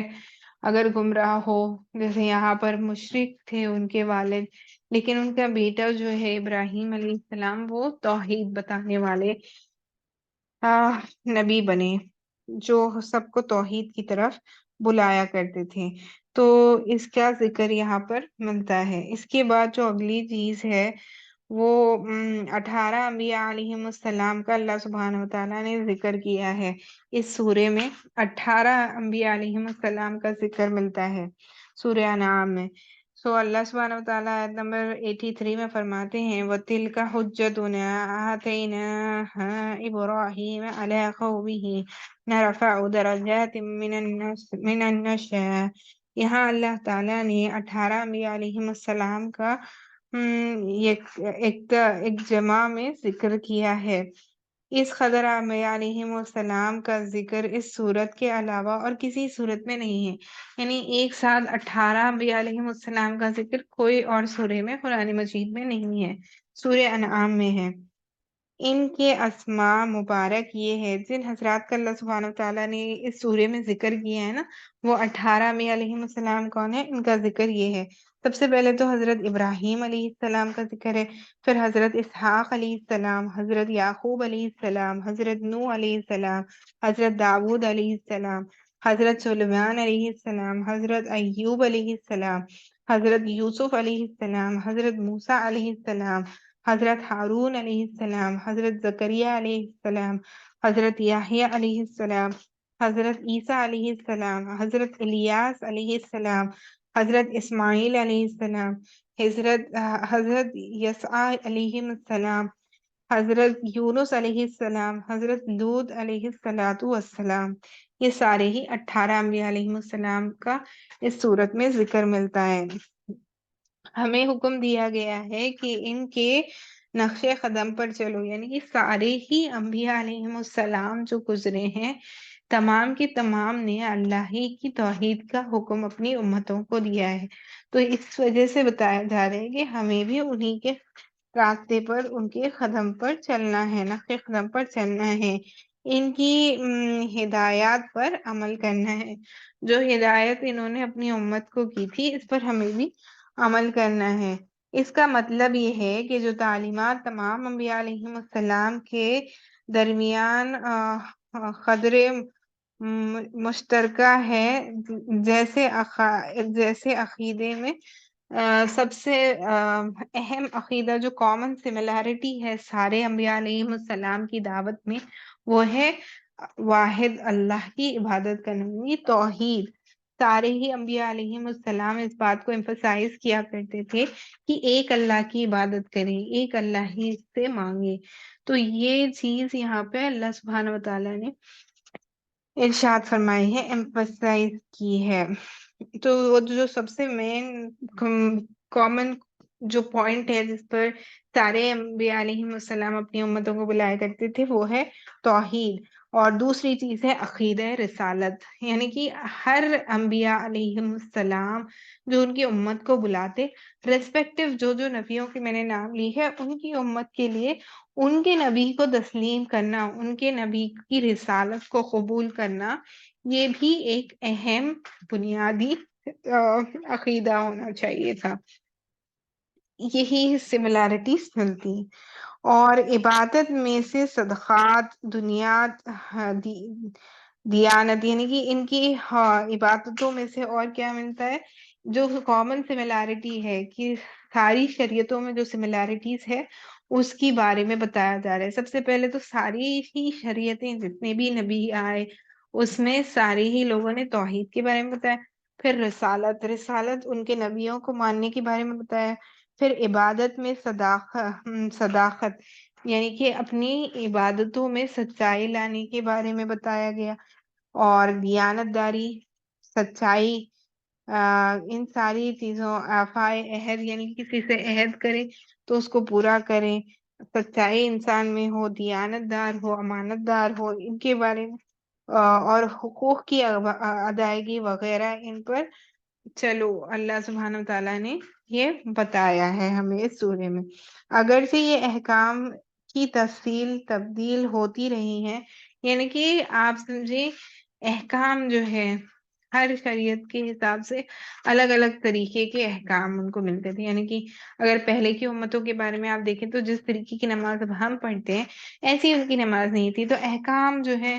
اگر گمراہ ہو، جیسے یہاں پر مشرک تھے ان کے والد، لیکن ان کا بیٹا جو ہے ابراہیم علیہ السلام وہ توحید بتانے والے نبی بنے، جو سب کو توحید کی طرف بلایا کرتے تھے۔ تو اس کا ذکر یہاں پر ملتا ہے۔ اس کے بعد جو اگلی چیز ہے وہ 18 انبیاء علیہم السلام کا اللہ سبحانہ وتعالیٰ نے ذکر کیا ہے۔ اس سورے میں 18 انبیاء علیہم السلام کا ذکر ملتا ہے سورہ انعام میں۔ سو اللہ سبحانہ وتعالیٰ آیت نمبر 83 میں فرماتے ہیں وَتِلْكَ حُجَّتُنَا آتَيْنَاهَا إِبْرَاهِيمَ عَلَىٰ قَوْمِهِ نَرْفَعُ دَرَجَاتٍ مِّنَ النَّشَاءِ۔ یہاں اللہ تعالیٰ نے 18 انبیاء علیہم السلام کا ایک جمع میں ذکر کیا ہے۔ اس قدر انبیاء علیہم السلام کا ذکر اس صورت کے علاوہ اور کسی صورت میں نہیں ہے، یعنی ایک ساتھ 18 انبیاء علیہم السلام کا ذکر کوئی اور سورے میں قرآن مجید میں نہیں ہے، سورہ انعام میں ہے۔ ان کے اسماء مبارک یہ ہے جن حضرات کا اللہ سبحانہ وتعالیٰ نے اس سورے میں ذکر کیا ہے نا، وہ 18 انبیاء علیہم السلام کون ہے، ان کا ذکر یہ ہے۔ سب سے پہلے تو حضرت ابراہیم علیہ السلام کا ذکر ہے، پھر حضرت اسحاق علیہ السلام، حضرت یعقوب علیہ السلام، حضرت نوح علیہ السلام، حضرت داود علیہ السلام، حضرت سلیمان علیہ السلام، حضرت ایوب علیہ السلام، حضرت یوسف علیہ السلام، حضرت موسیٰ علیہ السلام، حضرت ہارون علیہ السلام، حضرت زکریا علیہ السلام، حضرت یحییٰ علیہ السلام، حضرت عیسیٰ علیہ السلام، حضرت الیاس علیہ السلام، حضرت اسماعیل علیہ السلام، حضرت یسع علیہ السلام، حضرت یونس علیہ السلام، حضرت لوط علیہ السلام۔ یہ سارے ہی 18 انبیاء علیہ السلام کا اس صورت میں ذکر ملتا ہے۔ ہمیں حکم دیا گیا ہے کہ ان کے نقش قدم پر چلو، یعنی کہ سارے ہی انبیاء علیہ السلام جو گزرے ہیں تمام کے تمام نے اللہ ہی کی توحید کا حکم اپنی امتوں کو دیا ہے۔ تو اس وجہ سے بتایا جا رہا ہے کہ ہمیں بھی انہی کے راستے پر، ان کے قدم پر چلنا ہے، نقش قدم پر چلنا ہے، ان کی ہدایات پر عمل کرنا ہے۔ جو ہدایت انہوں نے اپنی امت کو کی تھی اس پر ہمیں بھی عمل کرنا ہے۔ اس کا مطلب یہ ہے کہ جو تعلیمات تمام انبیاء علیہم السلام کے درمیان قدر مشترکہ ہے، جیسے عقیدے میں سب سے اہم عقیدہ جو کامن سملیرٹی ہے سارے انبیاء علیہم السلام کی دعوت میں، وہ ہے واحد اللہ کی عبادت کرنا، یہ توحید۔ سارے ہی انبیاء علیہم السلام اس بات کو ایمفسائز کیا کرتے تھے کہ ایک اللہ کی عبادت کریں، ایک اللہ ہی سے مانگیں۔ تو یہ چیز یہاں پہ اللہ سبحانہ وتعالیٰ نے ارشاد فرمائی ہے، ایمفسائز کی ہے۔ تو وہ جو سب سے مین کامن جو پوائنٹ ہے جس پر سارے انبیاء علیہم السلام اپنی امتوں کو بلایا کرتے تھے وہ ہے توحید، اور دوسری چیز ہے عقیدہ رسالت، یعنی کہ ہر انبیاء علیہم السلام جو ان کی امت کو بلاتے، ریسپیکٹو جو نبیوں کے میں نے نام لی ہے، ان کی امت کے لیے ان کے نبی کو تسلیم کرنا، ان کے نبی کی رسالت کو قبول کرنا، یہ بھی ایک اہم بنیادی عقیدہ ہونا چاہیے تھا۔ یہی سملیرٹیز ملتی، اور عبادت میں سے صدقات، دنیات، دیانت، یعنی کہ ان کی عبادتوں میں سے اور کیا ملتا ہے جو کامن سملیرٹی ہے کہ ساری شریعتوں میں جو سملیرٹیز ہے اس کی بارے میں بتایا جا رہا ہے۔ سب سے پہلے تو ساری ہی شریعتیں جتنے بھی نبی آئے اس میں سارے ہی لوگوں نے توحید کے بارے میں بتایا، پھر رسالت ان کے نبیوں کو ماننے کے بارے میں بتایا، پھر عبادت میں صداقت یعنی کہ اپنی عبادتوں میں سچائی لانے کے بارے میں بتایا گیا، اور دیانت داری، سچائی، ان ساری چیزوں، آفائے عہد یعنی کسی سے عہد کرے تو اس کو پورا کریں، سچائی انسان میں ہو، دیانت دار ہو، امانت دار ہو، ان کے بارے میں اور حقوق کی ادائیگی وغیرہ، ان پر چلو اللہ سبحانہ وتعالیٰ نے یہ بتایا ہے ہمیں اس سورے میں۔ اگرچہ یہ احکام کی تفصیل تبدیل ہوتی رہی ہے، یعنی کہ آپ سمجھے احکام جو ہے ہر شریعت کے حساب سے الگ الگ طریقے کے احکام ان کو ملتے تھے، یعنی کہ اگر پہلے کی امتوں کے بارے میں آپ دیکھیں تو جس طریقے کی نماز اب ہم پڑھتے ہیں ایسی ان کی نماز نہیں تھی، تو احکام جو ہے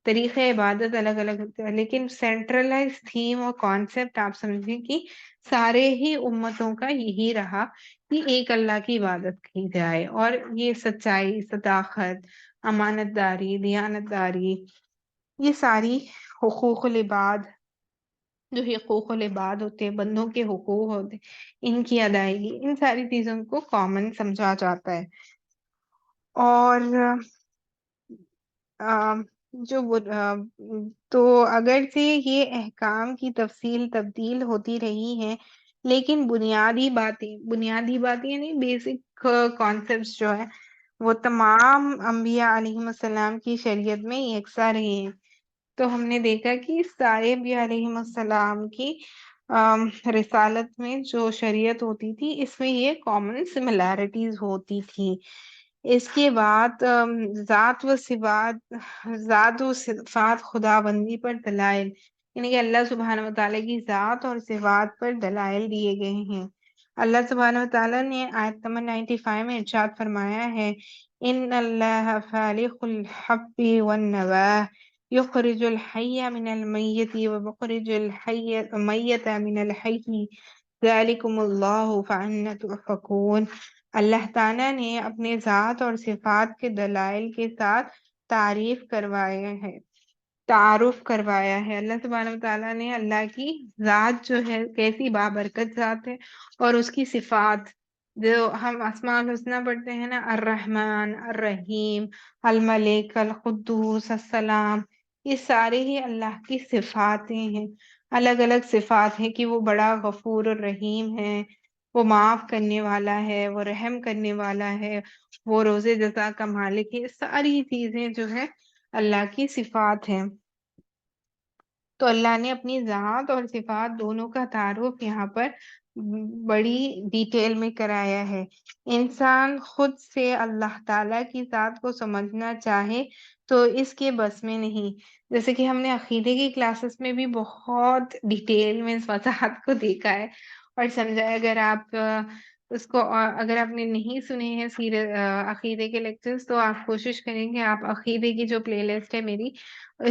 طریقہ عبادت الگ الگ ہوتے ہیں، لیکن سینٹرلائز تھیم اور کانسیپٹ آپ سمجھیں کہ سارے ہی امتوں کا یہی رہا کہ ایک اللہ کی عبادت کی جائے، اور یہ سچائی، صداقت، امانت داری، دیانت داری، یہ ساری حقوق العباد، جو حقوق العباد ہوتے ہیں، بندوں کے حقوق ہوتے ہیں، ان کی ادائیگی، ان ساری چیزوں کو کامن سمجھا جاتا ہے۔ اور تو اگرچہ یہ احکام کی تفصیل تبدیل ہوتی رہی ہے، لیکن بنیادی باتیں یعنی بیسک کانسیپٹس جو ہے وہ تمام انبیاء علیہ السلام کی شریعت میں یکساں رہی ہیں۔ تو ہم نے دیکھا کہ سارے انبیاء علیہ السلام کی رسالت میں جو شریعت ہوتی تھی اس میں یہ کامن سملیرٹیز ہوتی تھی۔ اس کے بعد ذات و صفات خدا بندی پر دلائل، یعنی کہ اللہ سبحانہ وتعالیٰ کی ذات اور صفات پر دلائل دیے گئے ہیں۔ اللہ سبحانہ وتعالیٰ نے آیت نمبر 95 میں ارشاد فرمایا ہے، ان اللہ خالق الحب والنواہ یخرج الحی من المیت ومخرج المیت من الحی ذالکم اللہ فأنا تؤفکون۔ اللہ تعالیٰ نے اپنے ذات اور صفات کے دلائل کے ساتھ تعارف کروایا ہے۔ اللہ سبحانہ وتعالیٰ نے اللہ کی ذات جو ہے کیسی بابرکت ذات ہے، اور اس کی صفات جو ہم اسماء الحسنہ پڑھتے ہیں نا، الرحمن، الرحیم، الملک، القدوس، السلام، یہ سارے ہی اللہ کی صفاتیں ہیں، الگ الگ صفات ہیں کہ وہ بڑا غفور الرحیم ہے، وہ معاف کرنے والا ہے، وہ رحم کرنے والا ہے، وہ روز جزا کا مالک ہے، ساری چیزیں جو ہے اللہ کی صفات ہیں۔ تو اللہ نے اپنی ذات اور صفات دونوں کا تعارف یہاں پر بڑی ڈیٹیل میں کرایا ہے۔ انسان خود سے اللہ تعالیٰ کی ذات کو سمجھنا چاہے تو اس کے بس میں نہیں، جیسے کہ ہم نے عقیدے کی کلاسز میں بھی بہت ڈیٹیل میں اس وضاحت کو دیکھا ہے اور سمجھا ہے۔ اگر آپ اس کو اگر آپ نے نہیں سنے ہیں عقیدے کے لیکچرز تو آپ کوشش کریں کہ آپ عقیدے کی جو پلے لسٹ ہے میری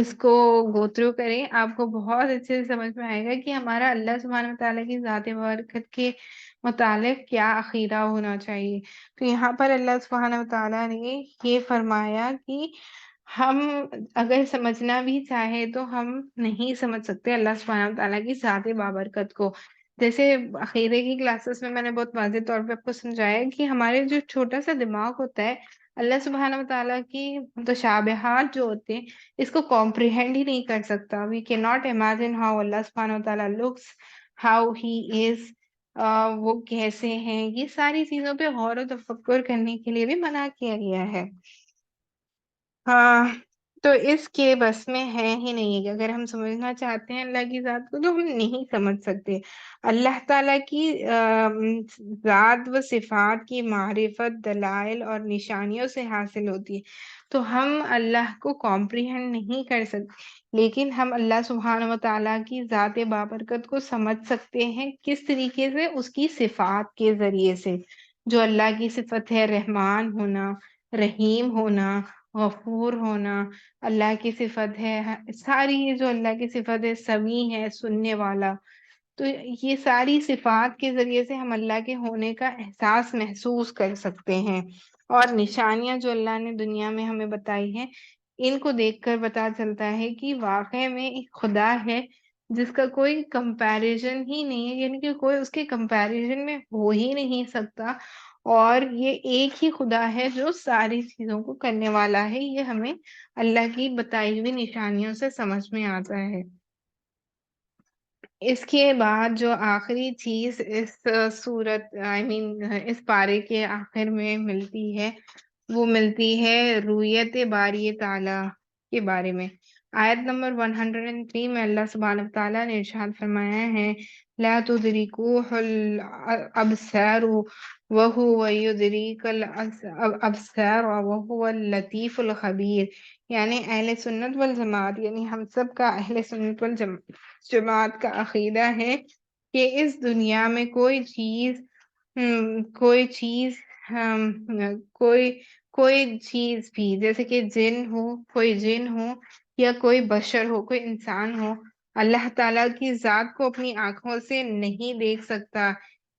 اس کو گو تھرو کریں، آپ کو بہت اچھے سے سمجھ میں آئے گا کہ ہمارا اللہ سبحانہ وتعالیٰ کی ذات برکت کے متعلق کیا عقیدہ ہونا چاہیے۔ تو یہاں پر اللہ سبحانہ وتعالیٰ نے یہ فرمایا کہ ہم اگر سمجھنا بھی چاہے تو ہم نہیں سمجھ سکتے اللہ سبحانہ وتعالیٰ کی ذات بابرکت کو۔ جیسے عقیدے کی کلاسز میں نے بہت واضح طور پہ آپ کو سمجھایا کہ ہمارے جو چھوٹا سا دماغ ہوتا ہے اللہ سبحانہ وتعالیٰ کی متشابہات جو ہوتے ہیں اس کو کمپریہینڈ ہی نہیں کر سکتا۔ وی کی ناٹ امیجن ہاؤ اللہ سبحانہ وتعالیٰ لکس، ہاؤ ہی از، وہ کیسے ہیں، یہ ساری چیزوں پہ غور و تفکر کرنے کے لیے بھی منع کیا گیا ہے۔ ہاں، تو اس کے بس میں ہے ہی نہیں کہ اگر ہم سمجھنا چاہتے ہیں اللہ کی ذات کو تو ہم نہیں سمجھ سکتے۔ اللہ تعالیٰ کی ذات و صفات کی معرفت دلائل اور نشانیوں سے حاصل ہوتی ہے، تو ہم اللہ کو کمپریہینڈ نہیں کر سکتے، لیکن ہم اللہ سبحانہ وتعالیٰ کی ذات بابرکت کو سمجھ سکتے ہیں۔ کس طریقے سے؟ اس کی صفات کے ذریعے سے، جو اللہ کی صفت ہے رحمان ہونا، رحیم ہونا، غفور ہونا، اللہ کی صفت ہے ساری جو اللہ کی صفت ہے سمیع ہے، سننے والا۔ تو یہ ساری صفات کے ذریعے سے ہم اللہ کے ہونے کا احساس محسوس کر سکتے ہیں، اور نشانیاں جو اللہ نے دنیا میں ہمیں بتائی ہیں ان کو دیکھ کر پتا چلتا ہے کہ واقع میں ایک خدا ہے جس کا کوئی کمپیریزن ہی نہیں ہے، یعنی کہ کوئی اس کے کمپیریزن میں ہو ہی نہیں سکتا، اور یہ ایک ہی خدا ہے جو ساری چیزوں کو کرنے والا ہے۔ یہ ہمیں اللہ کی بتائی ہوئی نشانیوں سے سمجھ میں آتا ہے۔ اس کے بعد جو آخری چیز اس سورت اس پارے کے آخر میں ملتی ہے وہ ملتی ہے رویت باری تعالیٰ کے بارے میں۔ آیت نمبر 103 میں اللہ سبحانہ وتعالیٰ نے ارشاد فرمایا ہے لا تدرکوہ الابصار وہو یدریک الابصار وہو اللطیف الخبیر، یعنی اہل سنت والجماعت، یعنی ہم سب کا اہل سنت والجماعت کا عقیدہ ہے کہ اس دنیا میں کوئی چیز کوئی چیز بھی، جیسے کہ کوئی جن ہو یا کوئی بشر ہو، کوئی انسان ہو، اللہ تعالیٰ کی ذات کو اپنی آنکھوں سے نہیں دیکھ سکتا،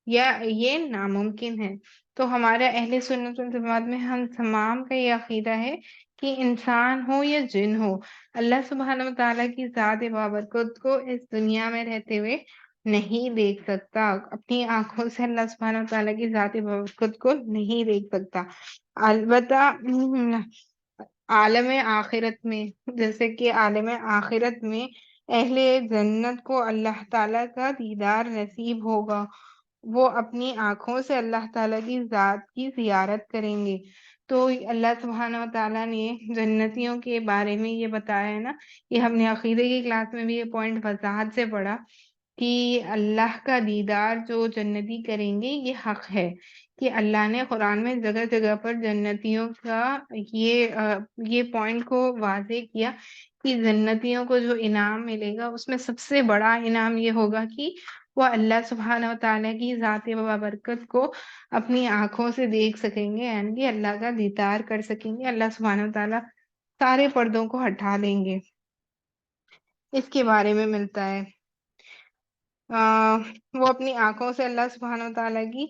یا یہ ناممکن ہے۔ تو ہمارے اہل سنت والجماعت میں ہم تمام کا یہ عقیدہ ہے کہ انسان ہو یا جن ہو، اللہ سبحانہ وتعالیٰ کی ذات بابرکت کو اس دنیا میں رہتے ہوئے نہیں دیکھ سکتا، اپنی آنکھوں سے اللہ سبحانہ وتعالیٰ کی ذات بابرکت کو نہیں دیکھ سکتا۔ البتہ عالم آخرت میں، جیسے کہ عالم آخرت میں اہل جنت کو اللہ تعالیٰ کا دیدار نصیب ہوگا، وہ اپنی آنکھوں سے اللہ تعالیٰ کی ذات کی زیارت کریں گے۔ تو اللہ سبحانہ وتعالیٰ نے جنتیوں کے بارے میں یہ بتایا ہے نا، یہ ہم نے عقیدے کی کلاس میں بھی یہ پوائنٹ وضاحت سے پڑھا کہ اللہ کا دیدار جو جنتی کریں گے یہ حق ہے، کہ اللہ نے قرآن میں جگہ جگہ پر جنتیوں کا یہ پوائنٹ کو واضح کیا کہ جنتیوں کو جو انعام ملے گا اس میں سب سے بڑا انعام یہ ہوگا کہ وہ اللہ سبحانہ وتعالیٰ کی ذات بابرکت کو اپنی آنکھوں سے دیکھ سکیں گے، یعنی کہ اللہ کا دیدار کر سکیں گے، اللہ سبحانہ وتعالیٰ سارے پردوں کو ہٹا دیں گے۔ اس کے بارے میں ملتا ہے وہ اپنی آنکھوں سے اللہ سبحانہ وتعالیٰ کی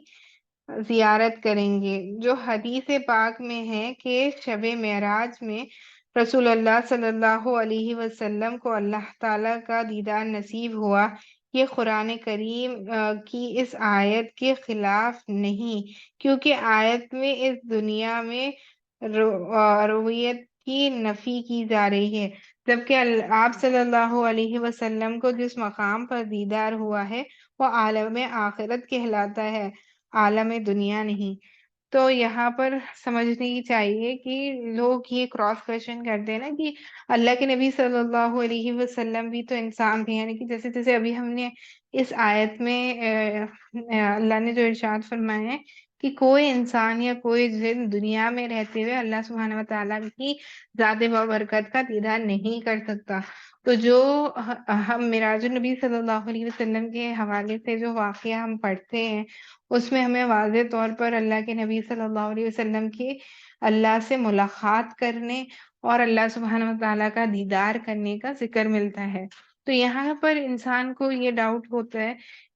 زیارت کریں گے، جو حدیث پاک میں ہے کہ شب معراج میں رسول اللہ صلی اللہ علیہ وسلم کو اللہ تعالیٰ کا دیدار نصیب ہوا۔ یہ قرآن کریم کی اس آیت کے خلاف نہیں، کیونکہ آیت میں اس دنیا میں رویت کی نفی کی جا رہی ہے، جبکہ آپ صلی اللہ علیہ وسلم کو جس مقام پر دیدار ہوا ہے وہ عالم آخرت کہلاتا ہے، عالم دنیا نہیں۔ تو یہاں پر سمجھنے کی چاہیے کہ لوگ یہ کراس کوشچن کرتے ہیں نا کہ اللہ کے نبی صلی اللہ علیہ وسلم بھی تو انسان تھے، یعنی کہ جیسے ابھی ہم نے اس آیت میں اللہ نے جو ارشاد فرمایا ہے کہ کوئی انسان یا کوئی جن دنیا میں رہتے ہوئے اللہ سبحانہ وتعالیٰ کی ذات بابرکت کا دیدار نہیں کر سکتا، تو جو ہم معراج النبی صلی اللہ علیہ وسلم کے حوالے سے جو واقعہ ہم پڑھتے ہیں اس میں ہمیں واضح طور پر اللہ کے نبی صلی اللہ علیہ وسلم کی اللہ سے ملاقات کرنے اور اللہ سبحانہ وتعالیٰ کا دیدار کرنے کا ذکر ملتا ہے۔ تو یہاں پر انسان کو یہ ڈاؤٹ ہوتا ہے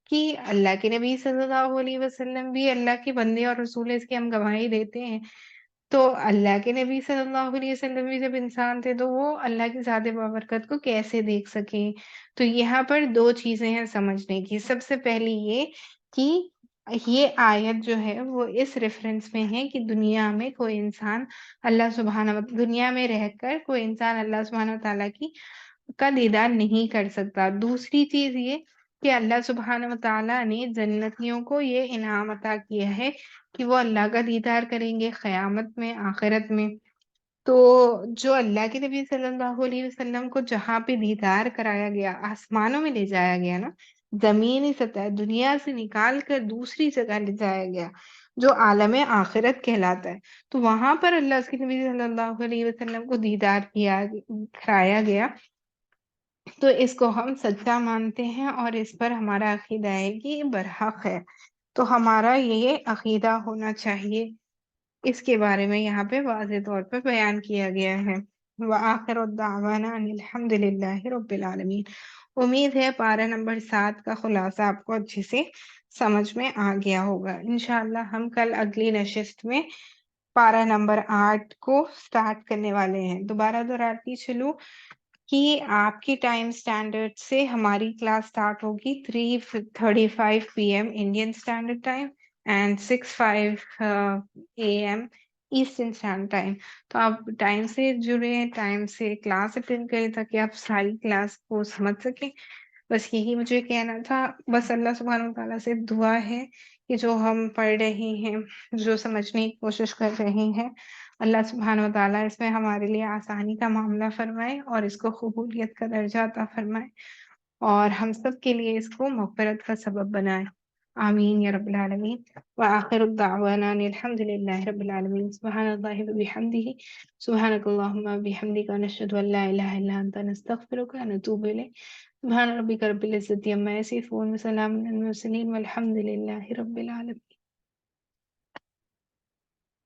کہ اللہ کے نبی صلی اللہ علیہ وسلم بھی اللہ کے بندے اور رسول ہیں، اس کی ہم گواہی دیتے ہیں، تو اللہ کے نبی صلی اللہ علیہ وسلم بھی جب انسان تھے تو وہ اللہ کی ذات بابرکت کو کیسے دیکھ سکیں؟ تو یہاں پر دو چیزیں ہیں سمجھنے کی۔ سب سے پہلی یہ کہ یہ آیت جو ہے وہ اس ریفرنس میں ہے کہ دنیا میں کوئی انسان دنیا میں رہ کر کوئی انسان اللہ سبحانہ وتعالیٰ کا دیدار نہیں کر سکتا۔ دوسری چیز یہ کہ اللہ سبحانہ وتعالیٰ نے جنتیوں کو یہ انعام عطا کیا ہے کہ وہ اللہ کا دیدار کریں گے قیامت میں، آخرت میں۔ تو جو اللہ کے نبی صلی اللہ علیہ وسلم کو جہاں پہ دیدار کرایا گیا، آسمانوں میں لے جایا گیا نا، زمینی سطح دنیا سے نکال کر دوسری جگہ لے جایا گیا جو عالم آخرت کہلاتا ہے، تو وہاں پر اللہ کے نبی صلی اللہ علیہ وسلم کو دیدار کرایا گیا، تو اس کو ہم سچا مانتے ہیں اور اس پر ہمارا عقیدہ ہے کہ یہ برحق ہے، تو ہمارا یہ عقیدہ ہونا چاہیے۔ اس کے بارے میں یہاں پہ واضح طور پر بیان کیا گیا ہے۔ وآخر الدعوانا ان الحمد للہ رب العالمین۔ امید ہے پارہ نمبر 7 کا خلاصہ آپ کو اچھے سے سمجھ میں آ گیا ہوگا۔ انشاءاللہ ہم کل اگلی نشست میں پارہ نمبر 8 کو سٹارٹ کرنے والے ہیں۔ دوبارہ دہراتی چلوں کہ آپ کی ٹائم سٹینڈرڈ سے ہماری کلاس سٹارٹ ہوگی 3:35 PM Indian standard time and 6:05 AM eastern standard time. تو آپ ٹائم سے جڑے، ٹائم سے کلاس اٹینڈ کریں تاکہ آپ ساری کلاس کو سمجھ سکیں۔ بس یہی مجھے کہنا تھا۔ بس اللہ سبحانہ وتعالیٰ سے دعا ہے کہ جو ہم پڑھ رہے ہیں، جو سمجھنے کی کوشش کر رہے ہیں، اللہ سبحانہ وتعالیٰ اس میں ہمارے لیے آسانی کا معاملہ فرمائے اور اس کو قبولیت کا درجہ عطا فرمائے اور ہم سب کے لیے اس کو مغفرت کا سبب بنائے۔ آمین یا رب العالمین۔ وآخر الدعوانا ان الحمد للہ رب العالمین۔ سبحان اللہ وبحمدہ، سبحانک اللہم وبحمدک، نشہد ان لا الہ الا انت، نستغفرک ونتوب الیک۔ سبحان ربک رب العزة عما یصفون، وسلام علی المرسلین، والحمد للہ رب العالمین۔